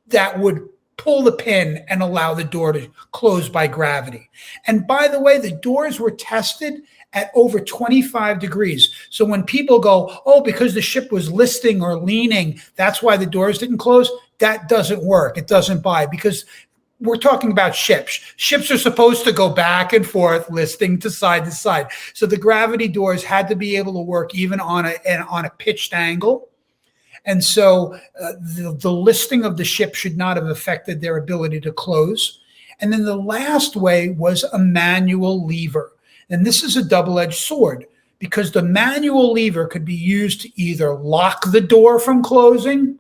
that would pull the pin and allow the door to close by gravity. And by the way, the doors were tested at over 25 degrees. So when people go, oh, because the ship was listing or leaning, that's why the doors didn't close, that doesn't work. It doesn't buy, because we're talking about ships. Ships are supposed to go back and forth, listing to side. So the gravity doors had to be able to work even on a pitched angle. And so the listing of the ship should not have affected their ability to close. And then the last way was a manual lever. And this is a double-edged sword, because the manual lever could be used to either lock the door from closing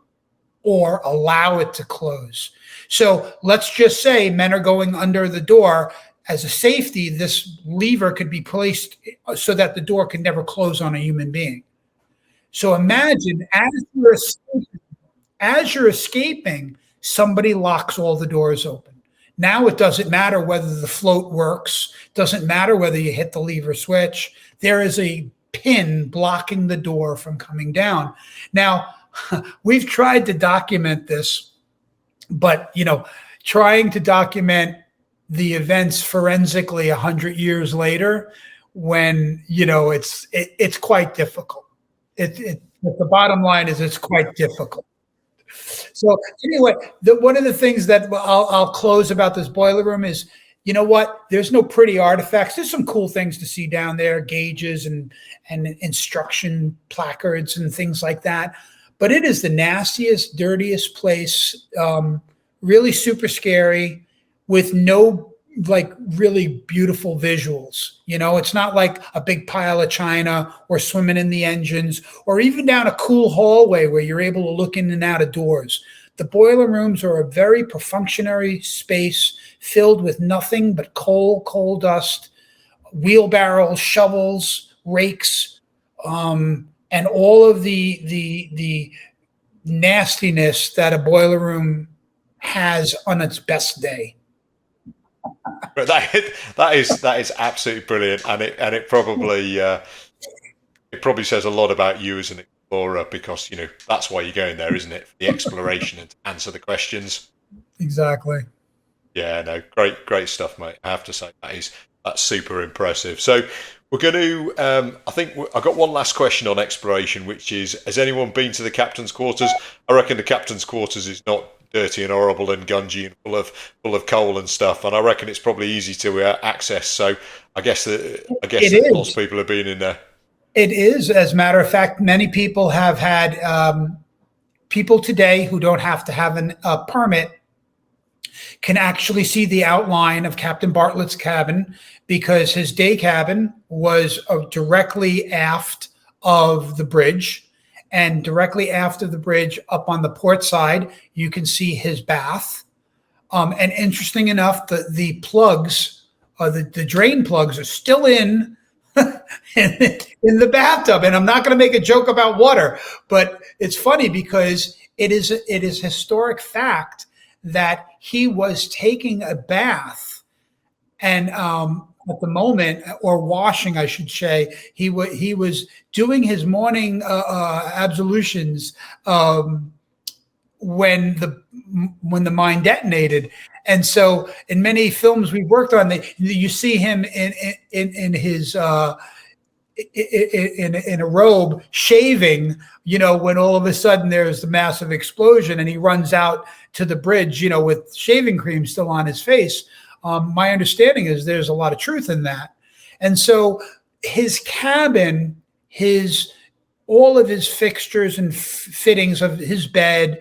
or allow it to close. So let's just say men are going under the door. As a safety, this lever could be placed so that the door can never close on a human being. So imagine as you're escaping, somebody locks all the doors open. Now it doesn't matter whether the float works, doesn't matter whether you hit the lever switch. There is a pin blocking the door from coming down. Now, we've tried to document this, but, trying to document the events forensically 100 years later, when, it's quite difficult. The bottom line is it's quite difficult. So anyway, one of the things that I'll close about this boiler room is, you know what? There's no pretty artifacts. There's some cool things to see down there, gauges and instruction placards and things like that. But it is the nastiest, dirtiest place, really super scary, with no really beautiful visuals. It's not like a big pile of china or swimming in the engines, or even down a cool hallway where you're able to look in and out of doors. The boiler rooms are a very perfunctory space filled with nothing but coal dust, wheelbarrows, shovels, rakes, and all of the nastiness that a boiler room has on its best day. But that is absolutely brilliant, and it probably says a lot about you as an explorer, because that's why you're going there, isn't it? For the exploration and to answer the questions. Exactly. Yeah, no, great stuff, mate. I have to say that's super impressive. So we're going to. I think I've got one last question on exploration, which is: has anyone been to the captain's quarters? I reckon the captain's quarters is not dirty and horrible and gungy and full of coal and stuff. And I reckon it's probably easy to access. So I guess It that lots of is. people have been in there. It is. As a matter of fact, many people have had people today who don't have to have a permit can actually see the outline of Captain Bartlett's cabin because his day cabin was directly aft of the bridge. And directly aft of the bridge, up on the port side, you can see his bath. And interesting enough, the plugs, the drain plugs, are still in in the bathtub. And I'm not going to make a joke about water, but it's funny because it is historic fact that he was taking a bath, and at the moment, or washing, I should say, he was doing his morning absolutions when the mine detonated. And so, in many films we worked on, you see him in his in a robe shaving, when all of a sudden there's the massive explosion and he runs out to the bridge, with shaving cream still on his face. My understanding is there's a lot of truth in that. And so his cabin, all of his fixtures and fittings of his bed,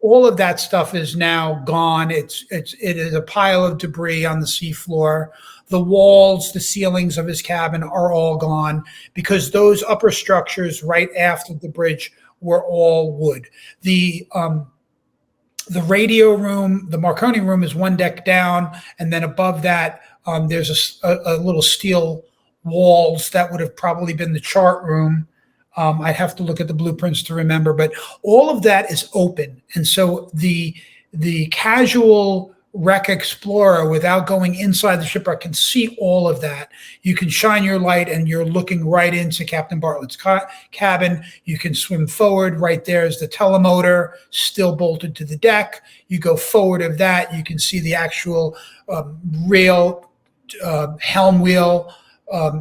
all of that stuff is now gone. It is a pile of debris on the seafloor. The walls, the ceilings of his cabin are all gone because those upper structures right after the bridge were all wood. The radio room, the Marconi room, is one deck down, and then above that, there's a little steel walls that would have probably been the chart room. I'd have to look at the blueprints to remember, but all of that is open, and so the casual wreck explorer, without going inside the shipwreck, can see all of that. You can shine your light, and you're looking right into Captain Bartlett's cabin. You can swim forward. Right there is the telemotor, still bolted to the deck. You go forward of that, you can see the actual rail, helm wheel,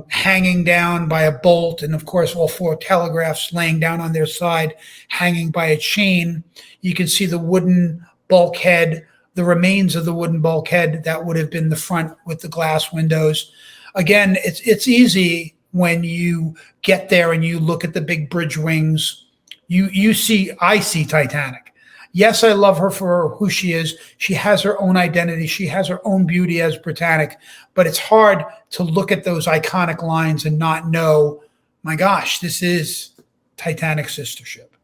hanging down by a bolt, and of course all four telegraphs laying down on their side, hanging by a chain. You can see the wooden bulkhead, the remains of the wooden bulkhead that would have been the front with the glass windows. Again, it's easy when you get there and you look at the big bridge wings. I see Titanic. Yes, I love her for who she is. She has her own identity. She has her own beauty as Britannic, but it's hard to look at those iconic lines and not know, my gosh, this is Titanic's sister ship.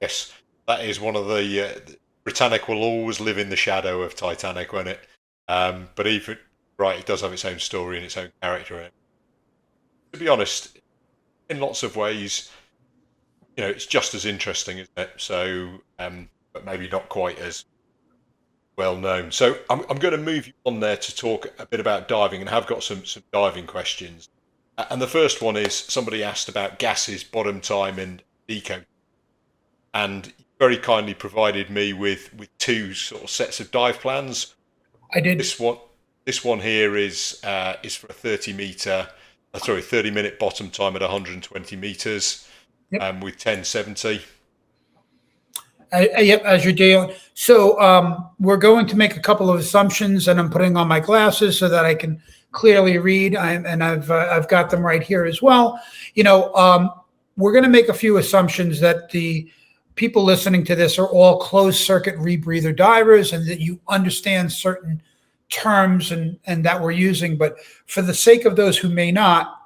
Yes, that is one of the Britannic will always live in the shadow of Titanic, won't it? But even it does have its own story and its own character. To be honest, in lots of ways, it's just as interesting, isn't it? So, but maybe not quite as well known. So I'm going to move you on there to talk a bit about diving, and have got some diving questions. And the first one is, somebody asked about gases, bottom time, and eco, and very kindly provided me with two sort of sets of dive plans. I did. This one here is for a 30-minute bottom time at 120 meters, yep. With 1070. Yep, as you're doing. So we're going to make a couple of assumptions, and I'm putting on my glasses so that I can clearly read. I've got them right here as well. We're going to make a few assumptions that the people listening to this are all closed circuit rebreather divers, and that you understand certain terms and that we're using. But for the sake of those who may not,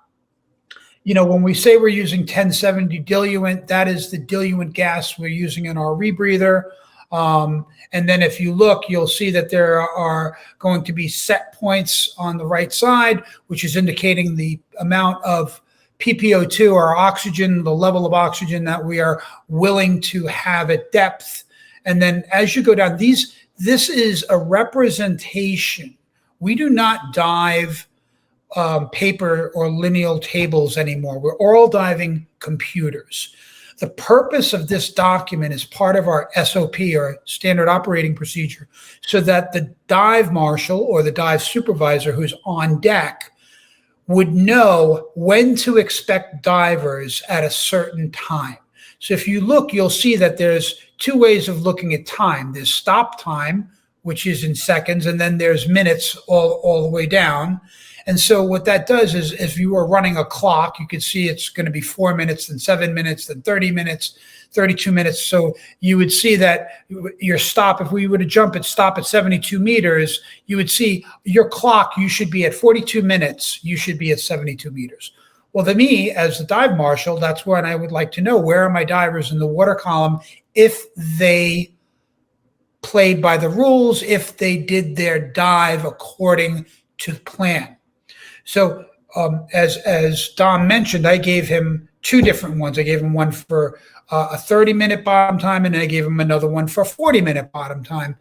when we say we're using 1070 diluent, that is the diluent gas we're using in our rebreather. And then if you look, you'll see that there are going to be set points on the right side, which is indicating the amount of PPO2, or oxygen, the level of oxygen that we are willing to have at depth. And then as you go down, this is a representation. We do not dive paper or lineal tables anymore. We're all diving computers. The purpose of this document is part of our SOP, or standard operating procedure, so that the dive marshal or the dive supervisor who's on deck would know when to expect divers at a certain time. So if you look, you'll see that there's two ways of looking at time. There's stop time, which is in seconds, and then there's minutes all the way down. And so what that does is if you were running a clock, you could see it's going to be 4 minutes, then 7 minutes, then 30 minutes, 32 minutes. So you would see that your stop, if we were to stop at 72 meters, you would see your clock, you should be at 42 minutes, you should be at 72 meters. Well, to me, as the dive marshal, that's when I would like to know, where are my divers in the water column if they played by the rules, if they did their dive according to plan. So as Dom mentioned, I gave him two different ones. I gave him one for a 30-minute bottom time, and I gave him another one for a 40-minute bottom time.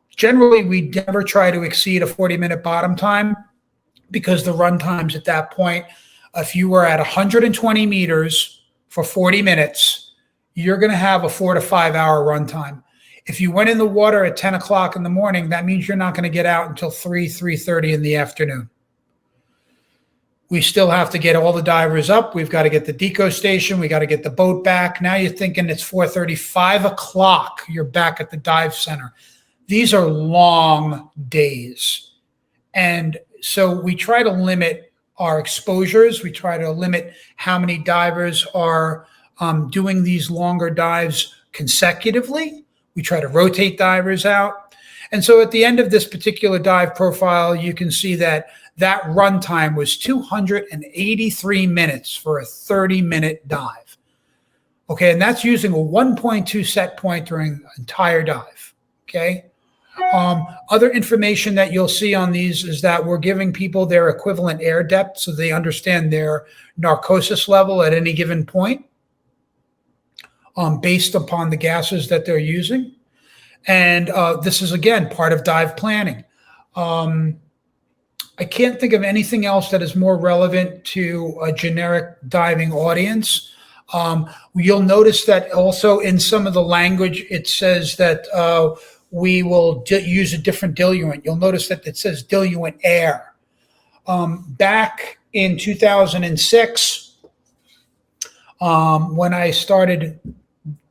Generally, we never try to exceed a 40-minute bottom time because the run times at that point, if you were at 120 meters for 40 minutes, you're going to have a 4 to 5 hour run time. If you went in the water at 10 o'clock in the morning, that means you're not going to get out until 3:30 in the afternoon. We still have to get all the divers up. We've got to get the deco station. We got to get the boat back. Now you're thinking it's 4:30, 5 o'clock. You're back at the dive center. These are long days. And so we try to limit our exposures. We try to limit how many divers are doing these longer dives consecutively. We try to rotate divers out. And so at the end of this particular dive profile, you can see that run time was 283 minutes for a 30-minute dive. Okay, and that's using a 1.2 set point during the entire dive. Okay. Other information that you'll see on these is that we're giving people their equivalent air depth so they understand their narcosis level at any given point based upon the gases that they're using. And this is, again, part of dive planning. I can't think of anything else that is more relevant to a generic diving audience. You'll notice that also in some of the language, it says that we will use a different diluent. You'll notice that it says diluent air. Back in 2006, when I started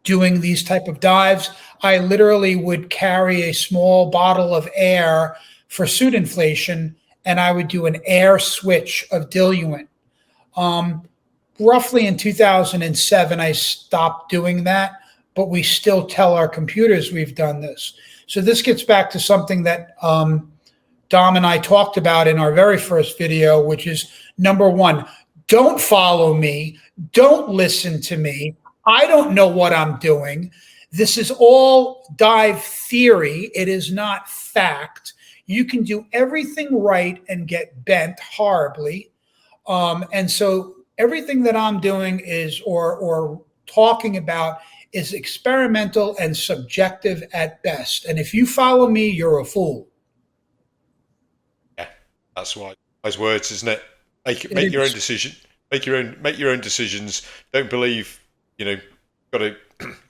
doing these type of dives, I literally would carry a small bottle of air for suit inflation, and I would do an air switch of diluent. Roughly in 2007, I stopped doing that, but we still tell our computers we've done this. So this gets back to something that Dom and I talked about in our very first video, which is number one, don't follow me. Don't listen to me. I don't know what I'm doing. This is all dive theory. It is not fact. You can do everything right and get bent horribly. And so everything that I'm doing is, or talking about, is experimental and subjective at best. And if you follow me, you're a fool. Yeah, that's wise words, isn't it? Make your own decision. Make your own decisions. Don't believe, got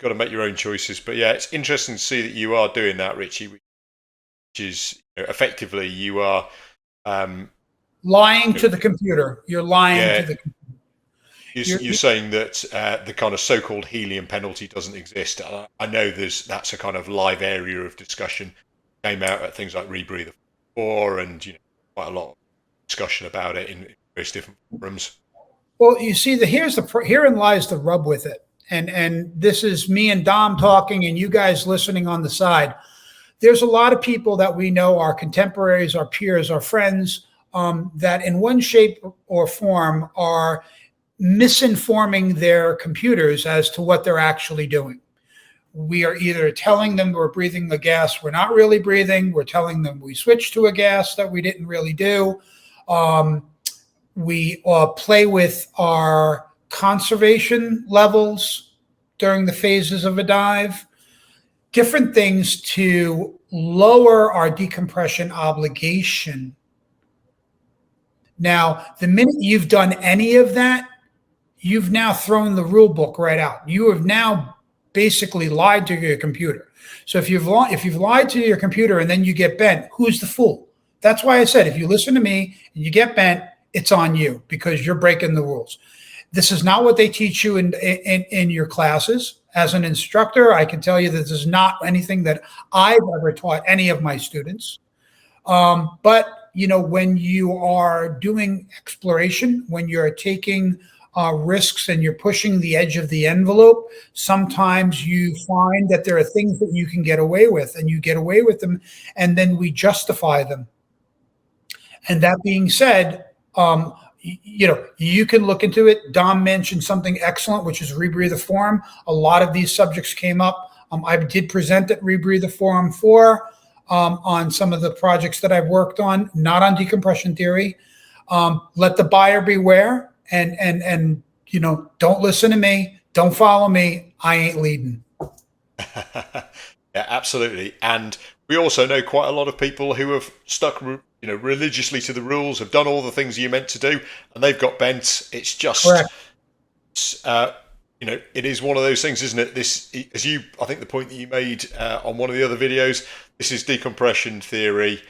to make your own choices. But yeah, it's interesting to see that you are doing that, Richie, which is effectively you are lying to the computer. You're lying to the computer. You're saying that the kind of so-called helium penalty doesn't exist. I know that's a kind of live area of discussion. Came out at things like Rebreather 4, and quite a lot of discussion about it in various different forums. Well, you see, herein lies the rub with it, and this is me and Dom talking, and you guys listening on the side. There's a lot of people that we know, our contemporaries, our peers, our friends, that in one shape or form are misinforming their computers as to what they're actually doing. We are either telling them we're breathing the gas we're not really breathing. We're telling them we switched to a gas that we didn't really do. We play with our conservation levels during the phases of a dive. Different things to lower our decompression obligation. Now, the minute you've done any of that, you've now thrown the rule book right out. You have now basically lied to your computer. So if you've lied to your computer and then you get bent, who's the fool? That's why I said, if you listen to me and you get bent, it's on you because you're breaking the rules. This is not what they teach you in your classes. As an instructor, I can tell you that this is not anything that I've ever taught any of my students. But when you are doing exploration, when you're taking risks and you're pushing the edge of the envelope, sometimes you find that there are things that you can get away with, and you get away with them, and then we justify them. And that being said, you can look into it. Dom mentioned something excellent, which is Rebreather Forum. A lot of these subjects came up. I did present at Rebreather Forum 4 on some of the projects that I've worked on, not on decompression theory. Let the buyer beware, and don't listen to me. Don't follow me. I ain't leading. Yeah, absolutely. And we also know quite a lot of people who have stuck religiously to the rules, have done all the things you're meant to do, and they've got bent. It's just, it is one of those things, isn't it? This, I think the point that you made on one of the other videos, this is decompression theory,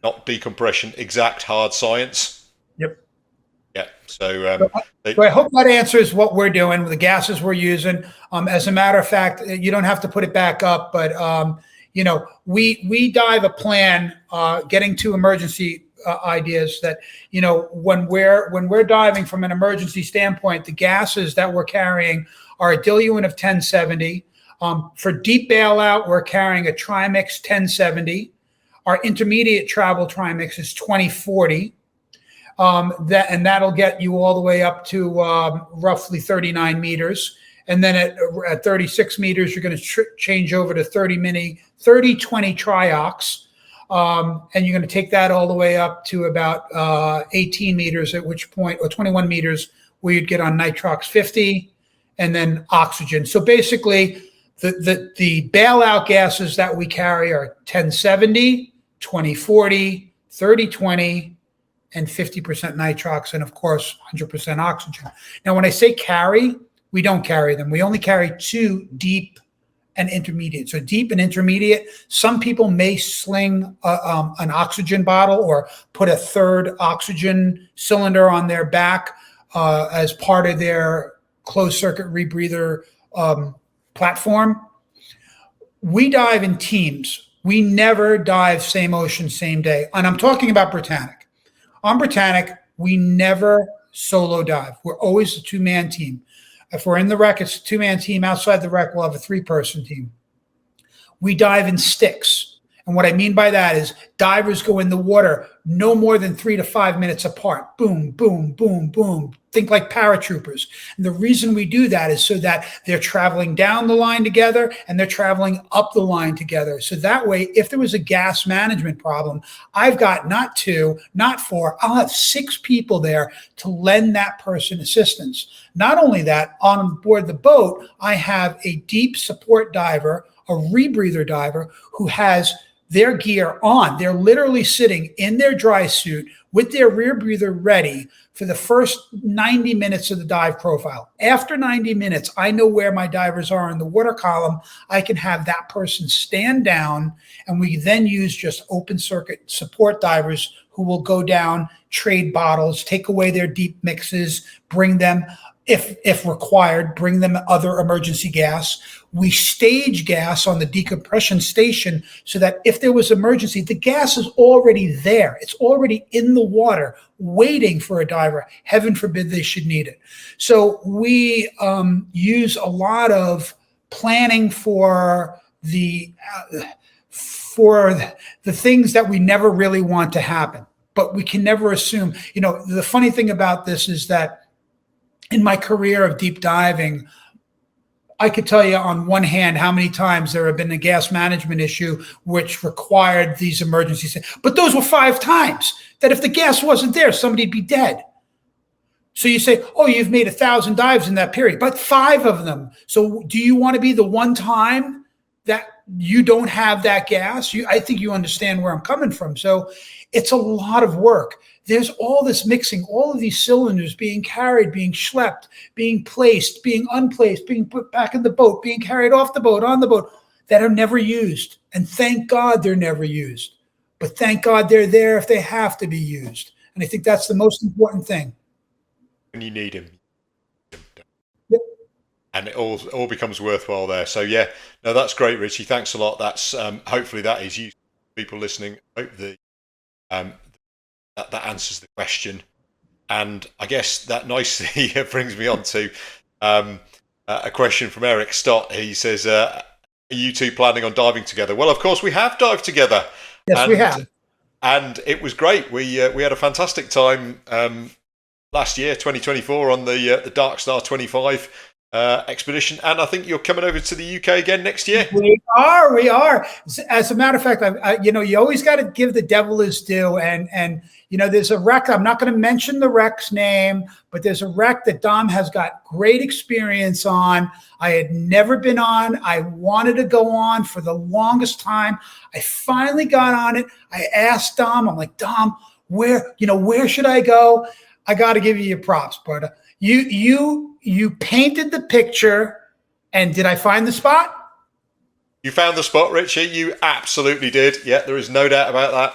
not decompression, exact hard science. Yep. Yeah. So I hope that answers what we're doing with the gases we're using. As a matter of fact, you don't have to put it back up, but we dive a plan, getting to emergency ideas that, when we're diving from an emergency standpoint, the gases that we're carrying are a diluent of 1070. For deep bailout, we're carrying a trimix 1070. Our intermediate travel trimix is 2040. That'll get you all the way up to roughly 39 meters. And then at 36 meters, you're going to change over to 30-20 triox. And you're going to take that all the way up to about 18 meters, at which point, or 21 meters, where you'd get on nitrox 50 and then oxygen. So basically, the bailout gases that we carry are 1070, 2040, 30-20, and 50% nitrox, and of course, 100% oxygen. Now, when I say carry, we don't carry them. We only carry 2 deep and intermediate. So deep and intermediate, some people may sling an oxygen bottle or put a third oxygen cylinder on their back as part of their closed circuit rebreather platform. We dive in teams. We never dive same ocean, same day. And I'm talking about Britannic. On Britannic, we never solo dive. We're always a 2-man team. If we're in the wreck, it's a 2-man team. Outside the wreck, we'll have a 3-person team. We dive in sticks. And what I mean by that is divers go in the water no more than 3 to 5 minutes apart. Boom, boom, boom, boom. Think like paratroopers. And the reason we do that is so that they're traveling down the line together and they're traveling up the line together. So that way, if there was a gas management problem, I've got not 2, not 4, I'll have 6 people there to lend that person assistance. Not only that, on board the boat, I have a deep support diver, a rebreather diver, who has their gear on. They're literally sitting in their dry suit with their rear breather ready for the first 90 minutes of the dive profile. After 90 minutes, I know where my divers are in the water column. I can have that person stand down, and we then use just open circuit support divers who will go down, trade bottles, take away their deep mixes, bring them, if required, bring them other emergency gas. We stage gas on the decompression station so that if there was emergency, the gas is already there. It's already in the water waiting for a diver. Heaven forbid they should need it. So we use a lot of planning for the things that we never really want to happen, but we can never assume. The funny thing about this is that in my career of deep diving, I could tell you on one hand how many times there have been a gas management issue which required these emergencies. But those were 5 times that if the gas wasn't there, somebody'd be dead. So you say, oh, you've made 1,000 dives in that period, but 5 of them. So do you want to be the one time that you don't have that gas? I think you understand where I'm coming from. So it's a lot of work. There's all this mixing, all of these cylinders being carried, being schlepped, being placed, being unplaced, being put back in the boat, being carried off the boat, on the boat, that are never used. And thank God they're never used. But thank God they're there if they have to be used. And I think that's the most important thing. When you need them. and it all becomes worthwhile there. So yeah, no, that's great, Richie. Thanks a lot. That's hopefully that is useful for people listening. I hope um, that answers the question. And I guess that nicely brings me on to a question from Eric Stott. He says, "Are you two planning on diving together?" Well, of course, we have dived together, Yes, we and have. it was great. We had a fantastic time last year, 2024, on the Dark Star 25 expedition, and I think you're coming over to the UK again next year. We are. We are. As a matter of fact, you always got to give the devil his due. And there's a wreck. I'm not going to mention the wreck's name, but there's a wreck that Dom has got great experience on. I had never been on. I wanted to go on for the longest time. I finally got on it. I asked Dom. I'm like, Dom, where should I go? I got to give you your props, but you painted the picture. And did I find the spot? You found the spot, Richie. You absolutely did. Yeah, there is no doubt about that.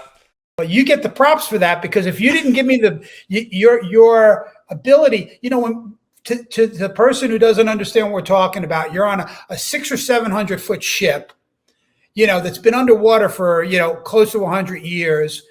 Well, you get the props for that, because if you didn't give me your ability, when to the person who doesn't understand what we're talking about, you're on a 600 or 700 foot ship, that's been underwater for close to 100 years.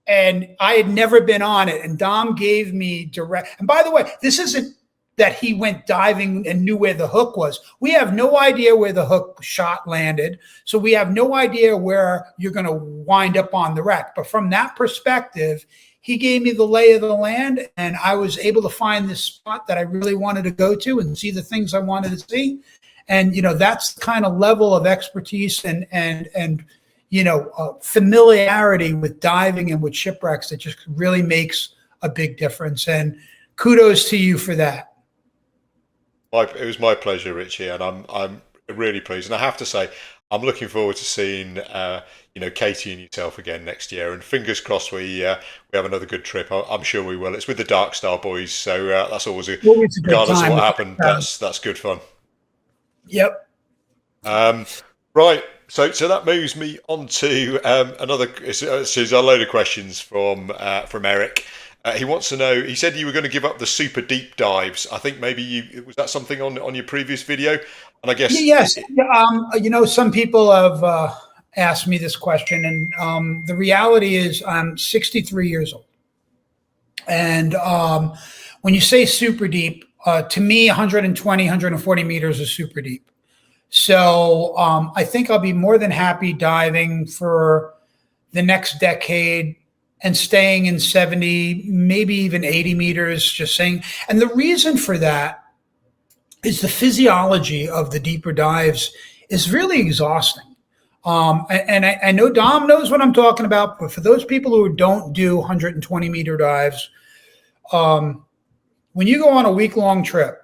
And I had never been on it, and Dom gave me direct. And by the way, this isn't that he went diving and knew where the hook was. We have no idea where the hook shot landed. So we have no idea where you're going to wind up on the wreck. But from that perspective, he gave me the lay of the land, and I was able to find this spot that I really wanted to go to and see the things I wanted to see. And, that's the kind of level of expertise and familiarity with diving and with shipwrecks that just really makes a big difference. And kudos to you for that. It was my pleasure, Richie, and I'm really pleased. And I have to say, I'm looking forward to seeing Katie and yourself again next year. And fingers crossed we have another good trip. I'm sure we will. It's with the Dark Star boys, so that's always a good regardless of what happened. That's good fun. Yep. Right. So that moves me on to another. It's a load of questions from Eric. He wants to know. He said you were going to give up the super deep dives. I think maybe was that something on your previous video? And I guess yes. Some people have asked me this question, and the reality is I'm 63 years old, and when you say super deep, to me, 120, 140 meters is super deep. So I think I'll be more than happy diving for the next decade and staying in 70, maybe even 80 meters, just saying. And the reason for that is the physiology of the deeper dives is really exhausting. And I know Dom knows what I'm talking about, but for those people who don't do 120 meter dives, when you go on a week-long trip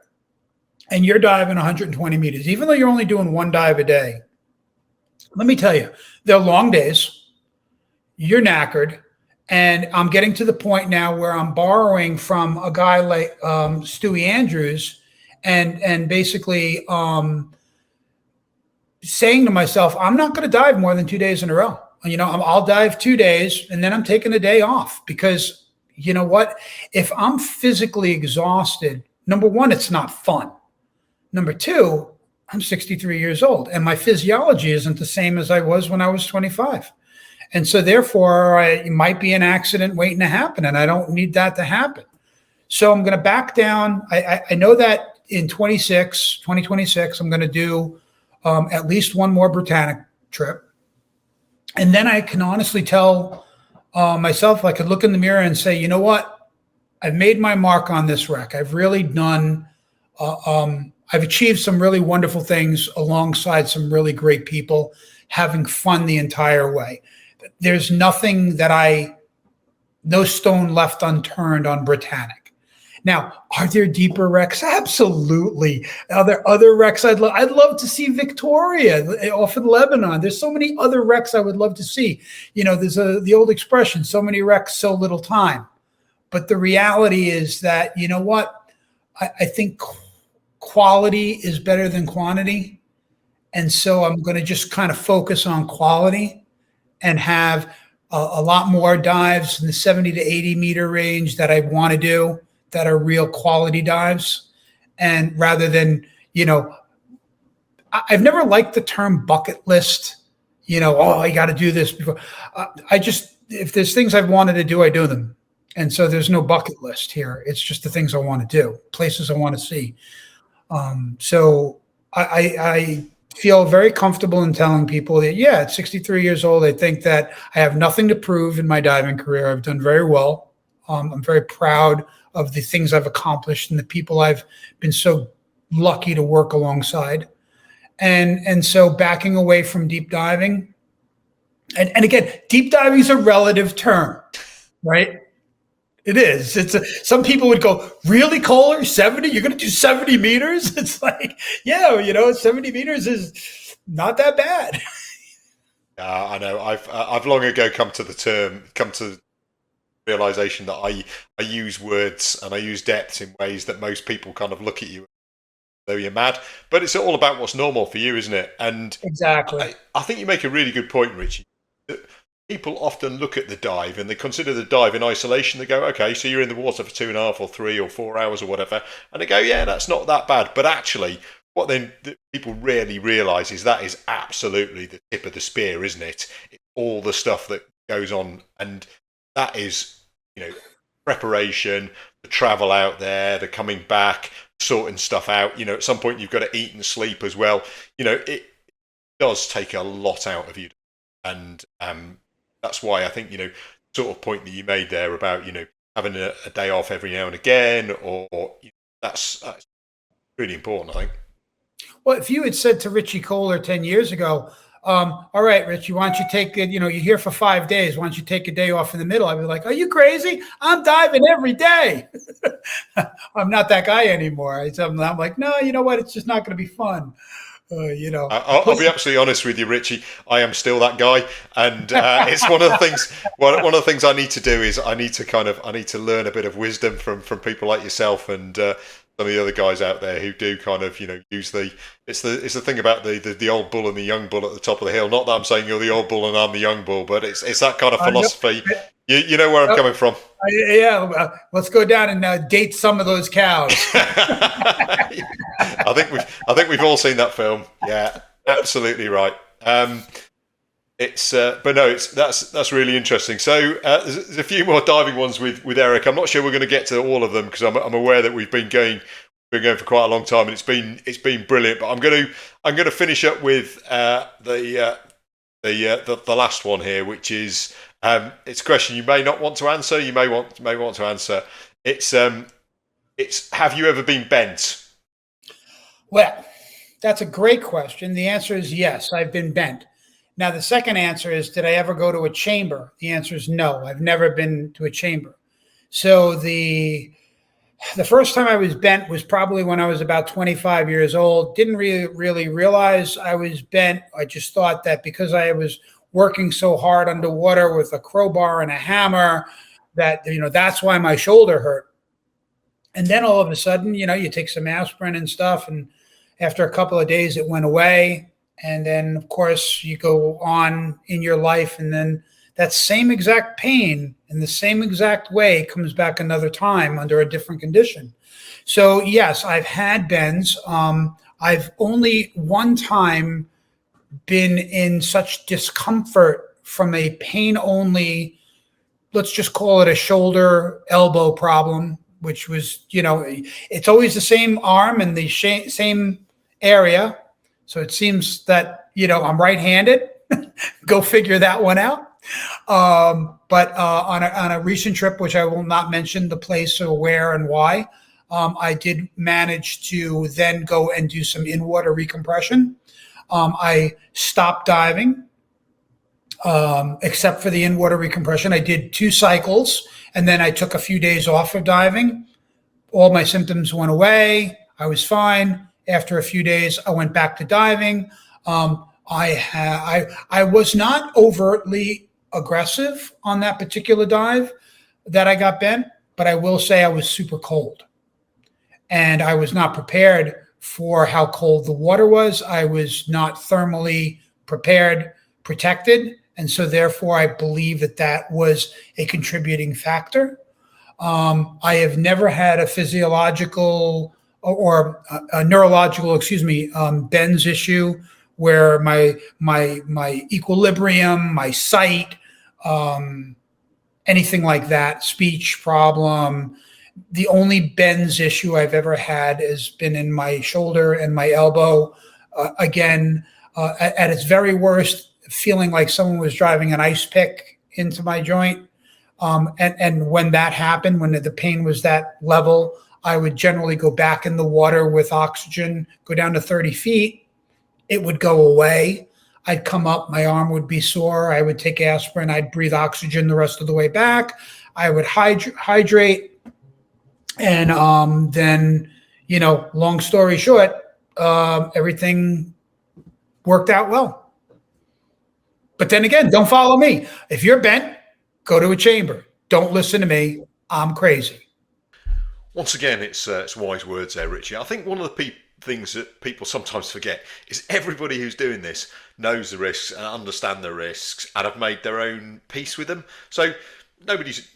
and you're diving 120 meters, even though you're only doing one dive a day, let me tell you, they're long days. You're knackered. And I'm getting to the point now where I'm borrowing from a guy like Stewie Andrews and basically saying to myself, I'm not going to dive more than 2 days in a row. I'll dive 2 days and then I'm taking a day off, because you know what? If I'm physically exhausted, number one, it's not fun. Number two, I'm 63 years old and my physiology isn't the same as I was when I was 25. And so therefore, it might be an accident waiting to happen, and I don't need that to happen. So I'm going to back down. I know that in 2026, I'm going to do at least one more Britannic trip. And then I can honestly tell myself, I could look in the mirror and say, you know what? I've made my mark on this wreck. I've really done, I've achieved some really wonderful things alongside some really great people, having fun the entire way. There's nothing no stone left unturned on Britannic. Now, are there deeper wrecks? Absolutely. Are there other wrecks I'd love to see? Victoria off in Lebanon. There's so many other wrecks I would love to see. There's the old expression, so many wrecks, so little time. But the reality is that, you know what? I think quality is better than quantity. And so I'm going to just kind of focus on quality and have a lot more dives in the 70 to 80 meter range that I want to do that are real quality dives. And rather than, I've never liked the term bucket list, oh, you got to do this before. If there's things I've wanted to do, I do them. And so there's no bucket list here. It's just the things I want to do, places I want to see. So I feel very comfortable in telling people that, yeah, at 63 years old, I think that I have nothing to prove in my diving career. I've done very well. I'm very proud of the things I've accomplished and the people I've been so lucky to work alongside. And so backing away from deep diving, and again, deep diving is a relative term, right? It is. Some people would go, really, Kohler, 70? You're going to do 70 meters? It's like, yeah, 70 meters is not that bad. I know. I've long ago come to the realization that I use words and I use depths in ways that most people kind of look at you though you're mad, but it's all about what's normal for you, isn't it? And exactly. I think you make a really good point, Richie. People often look at the dive and they consider the dive in isolation. They go, okay, so you're in the water for 2.5 or 3 or 4 hours or whatever, and they go, yeah, that's not that bad. But actually, what then people rarely realise is that is absolutely the tip of the spear, isn't it? It's all the stuff that goes on, and that is, preparation, the travel out there, the coming back, sorting stuff out. At some point you've got to eat and sleep as well. It does take a lot out of you, and that's why I think sort of point that you made there about having a day off every now and again, or that's really important, I think. Well, if you had said to Richie Kohler 10 years ago, all right, Richie, why don't you take it? You're here for 5 days. Why don't you take a day off in the middle? I'd be like, are you crazy? I'm diving every day. I'm not that guy anymore. I'm like, no, you know what? It's just not going to be fun. I'll be absolutely honest with you, Richie. I am still that guy, and it's one of the things. One of the things I need to do is I need to learn a bit of wisdom from people like yourself and some of the other guys out there who do kind of use it's the thing about the old bull and the young bull at the top of the hill. Not that I'm saying you're the old bull and I'm the young bull, but it's that kind of philosophy. You know where I'm coming from. Yeah, let's go down and date some of those cows. I think we've all seen that film. Yeah, absolutely right. That's really interesting. So there's a few more diving ones with Eric. I'm not sure we're going to get to all of them because I'm aware that we've been going for quite a long time and it's been brilliant. But I'm going to finish up with the last one here, which is it's a question you may not want to answer. You may want to answer. It's have you ever been bent? Well, that's a great question. The answer is yes, I've been bent. Now, the second answer is, did I ever go to a chamber? The answer is no, I've never been to a chamber. So the first time I was bent was probably when I was about 25 years old. Didn't really realize I was bent. I just thought that because I was working so hard underwater with a crowbar and a hammer that, that's why my shoulder hurt. And then all of a sudden, you take some aspirin and stuff, and after a couple of days, it went away. And then, of course, you go on in your life, and then that same exact pain in the same exact way comes back another time under a different condition. So, yes, I've had bends. I've only one time been in such discomfort from a pain-only, let's just call it a shoulder elbow problem, which was, it's always the same arm and the same area. So it seems that, I'm right-handed. Go figure that one out. But on a recent trip, which I will not mention the place or where and why, I did manage to then go and do some in-water recompression. I stopped diving, except for the in-water recompression. I did 2 cycles, and then I took a few days off of diving. All my symptoms went away. I was fine. After a few days, I went back to diving. I was not overtly aggressive on that particular dive that I got bent, but I will say I was super cold. And I was not prepared for how cold the water was. I was not thermally protected. And so therefore, I believe that was a contributing factor. I have never had a physiological a neurological, bends issue where my equilibrium, my sight, anything like that, speech problem. The only bends issue I've ever had has been in my shoulder and my elbow. Again, at its very worst, feeling like someone was driving an ice pick into my joint. And when that happened, when the pain was that level, I would generally go back in the water with oxygen, go down to 30 feet. It would go away. I'd come up, my arm would be sore. I would take aspirin. I'd breathe oxygen the rest of the way back. I would hydrate. And then, long story short, everything worked out well. But then again, don't follow me. If you're bent, go to a chamber. Don't listen to me. I'm crazy. Once again, it's wise words there, Richie. I think one of the things that people sometimes forget is everybody who's doing this knows the risks and understand the risks and have made their own peace with them. So nobody's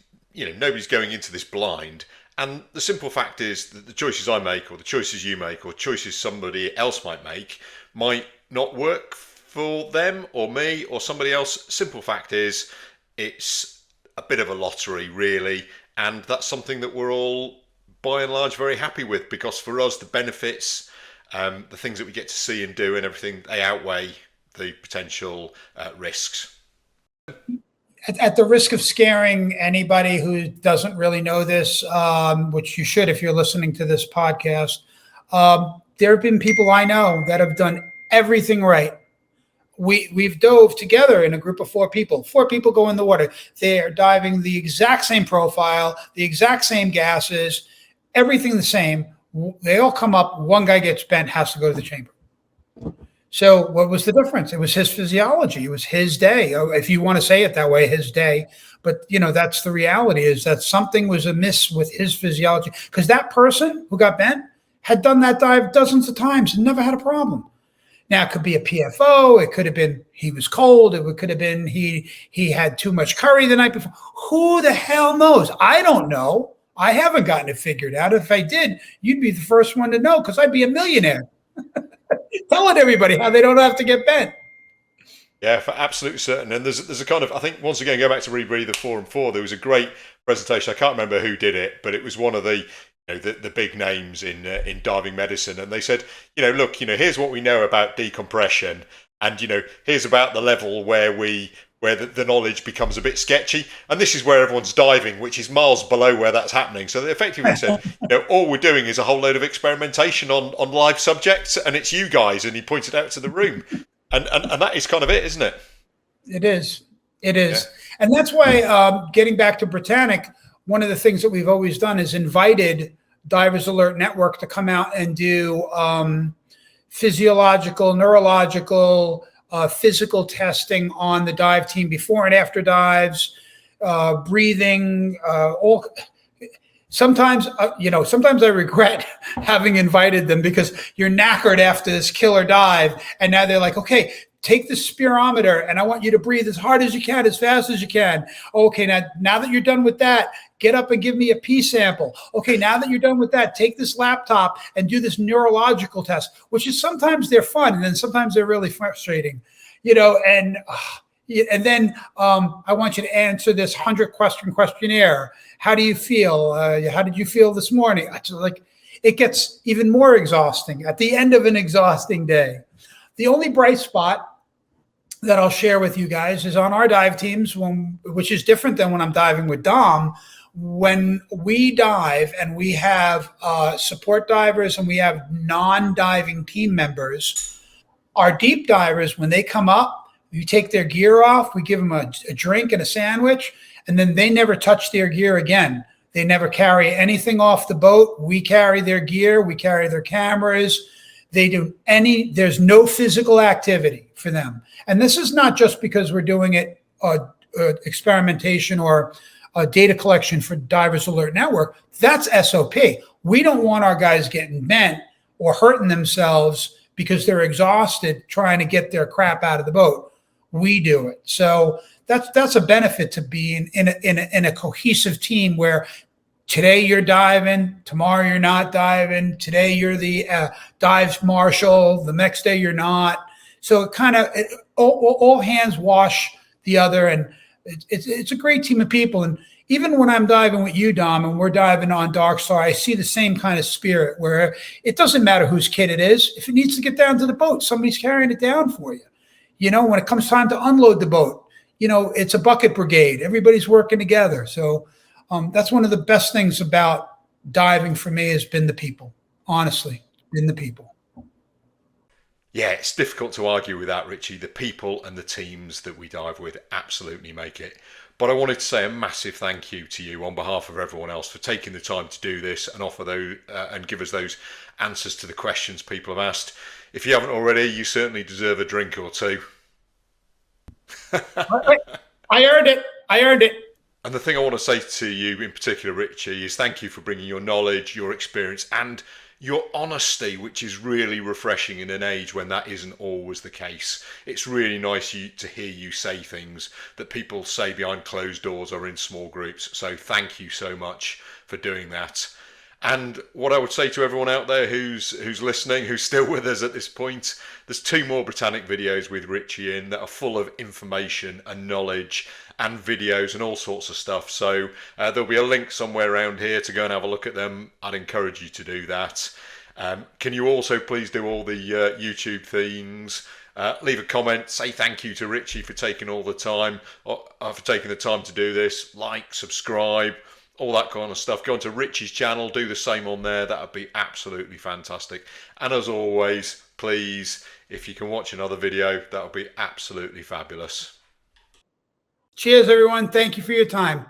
going into this blind. And the simple fact is that the choices I make, or the choices you make, or choices somebody else might make, might not work for them or me or somebody else. Simple fact is it's a bit of a lottery, really. And that's something that we're all, by and large, very happy with, because for us, the benefits, the things that we get to see and do and everything, they outweigh the potential risks. At the risk of scaring anybody who doesn't really know this, which you should if you're listening to this podcast, there have been people I know that have done everything right. We've dove together in a group of 4 people. 4 people go in the water. They are diving the exact same profile, the exact same gases, everything the same. They all come up. One guy gets bent, has to go to the chamber. So what was the difference? It was his physiology. It was his day. If you want to say it that way, his day. But, that's the reality, is that something was amiss with his physiology, because that person who got bent had done that dive dozens of times and never had a problem. Now, it could be a PFO. It could have been he was cold. It could have been he had too much curry the night before. Who the hell knows? I don't know. I haven't gotten it figured out. If I did, you'd be the first one to know, because I'd be a millionaire. Telling everybody how they don't have to get bent. Yeah, for absolute certain. And there's a kind of, I think, once again, go back to Rebreather 4 and 4, there was a great presentation. I can't remember who did it, but it was one of the the big names in diving medicine, and they said, look, here's what we know about decompression, and here's about the level where the knowledge becomes a bit sketchy, and this is where everyone's diving, which is miles below where that's happening. So they effectively said, all we're doing is a whole load of experimentation on live subjects, and it's you guys. And he pointed out to the room, and that is kind of it, isn't it? It is. Yeah. And that's why, getting back to Britannic, one of the things that we've always done is invited Divers Alert Network to come out and do physiological, neurological, physical testing on the dive team before and after dives, breathing, all. Sometimes I regret having invited them, because you're knackered after this killer dive, and now they're like, okay, take the spirometer, and I want you to breathe as hard as you can, as fast as you can. Okay, now that you're done with that, get up and give me a pee sample. Okay, now that you're done with that, take this laptop and do this neurological test, which is sometimes they're fun, and then sometimes they're really frustrating, and then I want you to answer this 100-question questionnaire. How do you feel? How did you feel this morning? It gets even more exhausting at the end of an exhausting day. The only bright spot that I'll share with you guys is on our dive teams, which is different than when I'm diving with Dom. When we dive and we have support divers and we have non-diving team members, our deep divers, when they come up, you take their gear off, we give them a drink and a sandwich, and then they never touch their gear again. They never carry anything off the boat. We carry their gear. We carry their cameras. There's no physical activity for them. And this is not just because we're doing it experimentation or data collection for Divers Alert Network. That's SOP. We don't want our guys getting bent or hurting themselves because they're exhausted trying to get their crap out of the boat. We do it. So that's a benefit to being in a cohesive team where Today you're diving, tomorrow you're not diving. Today you're the dives marshal, the next day you're not. So it kind of all hands wash the other, and it's a great team of people. And even when I'm diving with you, Dom, and we're diving on Dark Star, I see the same kind of spirit where it doesn't matter whose kid it is. If it needs to get down to the boat, somebody's carrying it down for you. You know, when it comes time to unload the boat, you know, it's a bucket brigade. Everybody's working together. So that's one of the best things about diving for me has been the people. Honestly, been the people. Yeah, it's difficult to argue with that, Richie. The people and the teams that we dive with absolutely make it. But I wanted to say a massive thank you to you on behalf of everyone else for taking the time to do this and offer those and give us those answers to the questions people have asked. If you haven't already, you certainly deserve a drink or two. I earned it. I earned it. And the thing I want to say to you in particular, Richie, is thank you for bringing your knowledge, your experience, and your honesty, which is really refreshing in an age when that isn't always the case. It's really nice to hear you say things that people say behind closed doors or in small groups. So thank you so much for doing that. And what I would say to everyone out there who's listening, who's still with us at this point, there's 2 more Britannic videos with Richie in that are full of information and knowledge and videos and all sorts of stuff. So there'll be a link somewhere around here to go and have a look at them. I'd encourage you to do that. Can you also please do all the YouTube things? Leave a comment, say thank you to Richie for taking all the time, for taking the time to do this. Like, subscribe, all that kind of stuff. Go onto Richie's channel, do the same on there. That would be absolutely fantastic. And as always, please, if you can watch another video, that would be absolutely fabulous. Cheers, everyone. Thank you for your time.